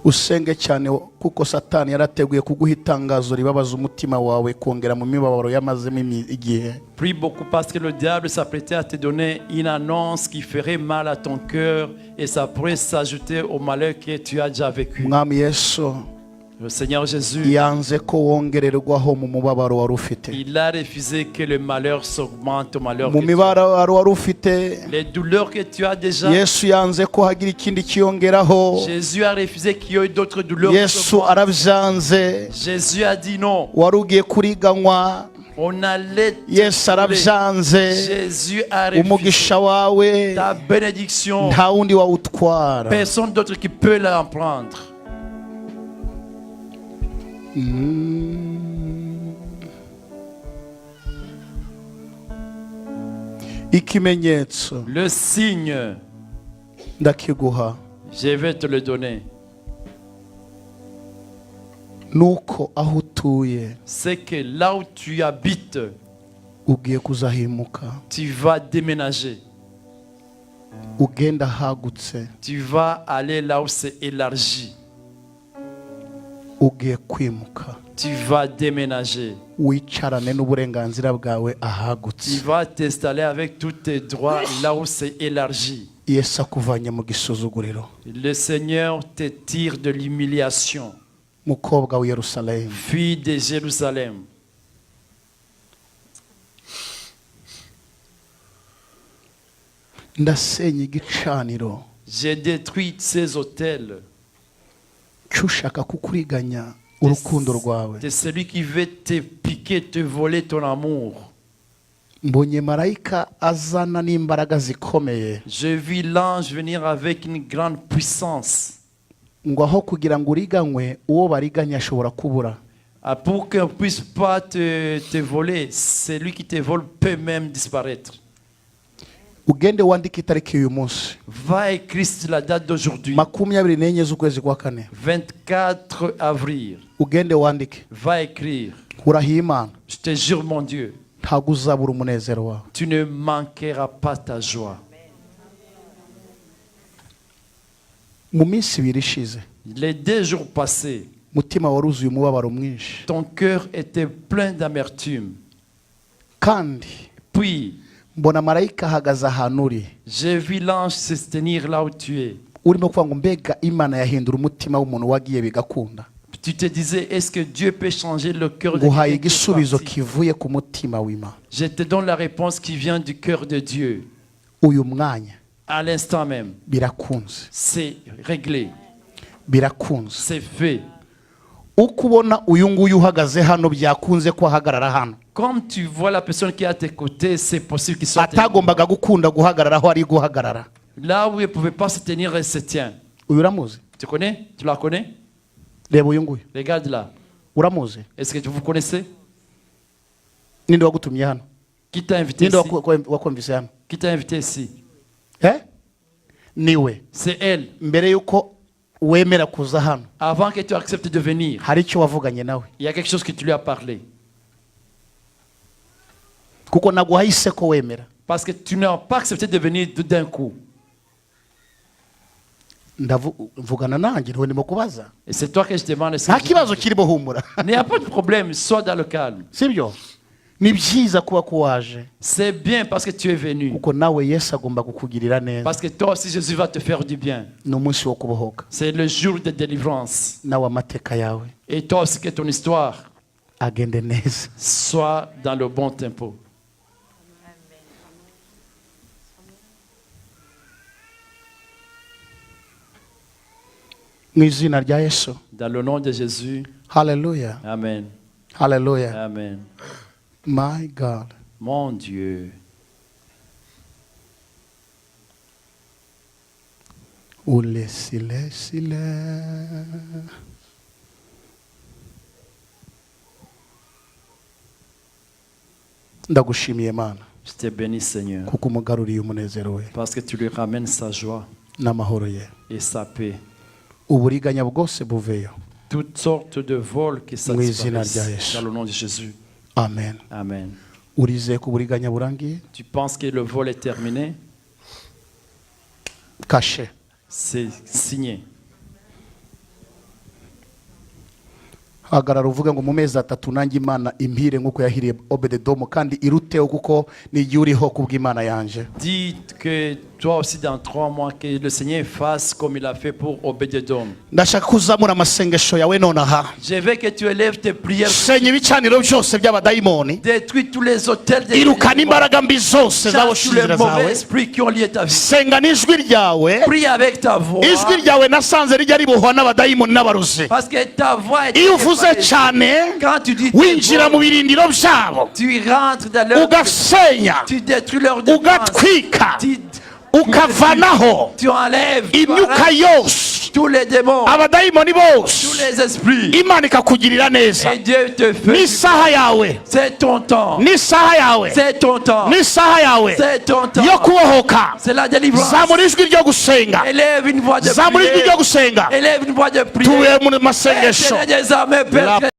usenge cyane kuko satani yarateguye kuguha itangazo ribabaza umutima wawe kongera mu mibabaro yamazemo igihe.
Prie beaucoup parce que le diable s'apprêtait à te donner une annonce qui ferait mal à ton cœur et ça pourrait s'ajouter au malheur que tu as déjà vécu.
Mwami Yesu
Le Seigneur Jésus,
yanze ko wongererwaho mu mubabaro wari ufite.
il a refusé que le malheur s'augmente au malheur
Mu
que tu as.
mibabaro wari ufite
Les douleurs que tu as déjà,
Yesu yanze ko hagira ikindi kiyongeraho.
Jésus a refusé qu'il y ait d'autres douleurs. qui
Yesu
s'augmentent.
arabyanze.
Jésus a dit non.
Wari ugiye kuriganywa.
On allait te
Yesu
brûler.
arabyanze.
Jésus a refusé.
Umugisha wawe
Ta bénédiction,
nta wundi wawutwara.
personne d'autre qui peut la prendre.
Ikimenyetso
Le signe,
ndakiguha
je vais te le donner.
nuko aho utuye
C'est que là où tu habites,
ugiye kuzahimuka,
tu vas déménager.
ugenda hagutse,
Tu vas aller là où c'est élargi.
ugiye kwimuka,
Tu vas déménager.
wicarane n'uburenganzira bwawe
Tu
ahagutse.
vas t'installer avec tous tes droits là où c'est élargi.
Yesu akuvanye mu gisuzuguriro.
Le Seigneur te tire de l'humiliation.
Mukobwa wa Yerusalemu,
Fille de Jérusalem,
ndasenya igicaniro
j'ai détruit ces hôtels.
cyushaka kukuriganya urukundo rwawe.
C'est celui qui veut te piquer, te voler ton amour.
Mbonye marayika azana n'imbaraga zikomeye
Je vis l'ange venir avec une grande puissance
ngo aho kugira ngo uriganywe uwo bariganya ashobora kubura.
pour qu'on ne puisse pas te voler. Celui qui te vole peut même disparaître.
Ugende wandike itariki y'uyu munsi
Va écrire la date d'aujourd'hui,
24 z'ukwezi kwa kane.
24 avril.
Ugende wandike,
Va écrire.
urahiye Imana
Je te jure, mon Dieu,
ntabwo uzabura umunezero wawe.
tu ne manqueras pas ta joie.
Mu minsi ibiri ishize
Les 2 jours passés,
mutima waruzuye umubabaro mwinshi,
ton cœur était plein d'amertume.
kandi
Puis,
mbona marayika ahagaze ahantu uri,
j'ai vu l'ange se tenir là où tu es.
urimo kuvuga ngo mbega Imana yahindura umutima w'umuntu wagiye bigakunda.
Tu te disais, est-ce que Dieu peut changer le cœur de
Nguhaye
quelqu'un qui est
igisubizo
parti?
kivuye ku mutima w'Imana.
Je te donne la réponse qui vient du cœur de Dieu.
Uyu mwanya
À l'instant même,
birakunze,
c'est réglé,
birakunze.
c'est fait.
Uko ubona uyu nguyu uhagaze hano byakunze ko ahagarara hano.
Comme tu vois la personne qui est à tes côtés, c'est possible qu'il soit
Atagombaga gukunda guhagarara aho ari guhagarara.
là où il ne pouvait pas se tenir, il se tient.
Uyu uramuzi?
Tu connais? Tu la connais?
Reba uyu nguyu.
Regarde là.
Uramuzi?
Est-ce que vous connaissez?
Ninde wagutumye hano?
Qui t'a invité
Ninde
ici?
wakumvise hano?
Qui t'a invité ici?
Niwe.
C'est elle.
Mbere yuko wemera kuza hano,
Avant que tu acceptes de venir,
hari icyo wavuganye nawe.
il y a quelque chose que tu lui as parlé.
Kuko naguhayise ko wemera.
Parce que tu n'as pas accepté de venir d'un coup.
Ndavugana nanjye ntiwe ndimo kubaza.
Et c'est toi que je demande.
Nta kibazo kirimo humura.
Il n'y a pas de problème, sois dans le calme.
Sibyo? Ni byiza kuba kuwaje.
C'est bien parce que tu es venu.
Kuko nawe Yesu agomba kukugirira neza.
Parce que toi aussi Jésus va te faire du bien.
Ni umunsi wo kubohoka.
C'est le jour de délivrance.
Nawe amateka yawe
Et toi aussi que ton histoire
agende neza.
soit dans le bon tempo.
Mu izina rya Yesu.
Dans le nom de Jésus.
Hallelujah.
Amen.
Hallelujah.
Amen.
My God.
Mon Dieu.
Ulesile. Ndagushimiye Mana
Je te bénis, Seigneur.
kuko umugaruriye umunezero we
Parce que tu lui ramènes sa joie
n'amahoro ye.
et sa paix.
Uburiganya bwose buveyo.
Toutes sortes de vols qui
Mu izina rya
satisfassent.
Yesu.
Dans le nom de Jésus.
Amen.
Amen.
Urizeye ko uburiganya burangiye?
Tu penses que le vol est terminé?
Kashe.
C'est signé.
hagarara uvuge ngo mu mezi 3 nanjye Imana impire nk'uko yahiriye Obededomu kandi iruteho kuko nigiye uriho kubw'Imana yanje.
Dites que toi aussi dans 3 mois que le Seigneur fasse comme il a fait pour Obed-Edom.
Ndashaka kuzamura amasengesho yawe nonaha.
Je veux que tu élèves tes prières.
Senya ibicaniro byose by'abadayimoni.
Détruis tous les hôtels de
Irukana imbaraga mbi zose
les
zaboshizira
mauvais
zawe.
esprits qui ont lié ta vie.
Senga n'ijwi ryawe.
Prie avec ta voix.
Ijwi ryawe nasanze rijya ribohwa n'abadayimoni n'abaruzi.
Parce que ta voix est
Iyo uvuze cyane
quand tu dis
winjira mu birindiro byabo.
tu rentres dans leur
Ugasenya.
tu détruis leur défense.
Ugatwika.
Tu
Ukavanaho
tu enlèves
imyuka yose
tous les démons,
abadayimoni
tous
bose
les esprits.
Imana ikakugirira neza.
Et Dieu te fait.
N'isaha yawe,
C'est ton temps.
n'isaha yawe,
C'est ton temps.
n'isaha yawe
C'est ton temps.
yo kubohoka.
C'est la délivrance.
Zamura ijwi ryo gusenga.
Élève une voix de
Zamura ijwi
prière.
ryo gusenga.
Élève une voix de prière.
Tuwe mu masengesho.
Éternel des armées, Père.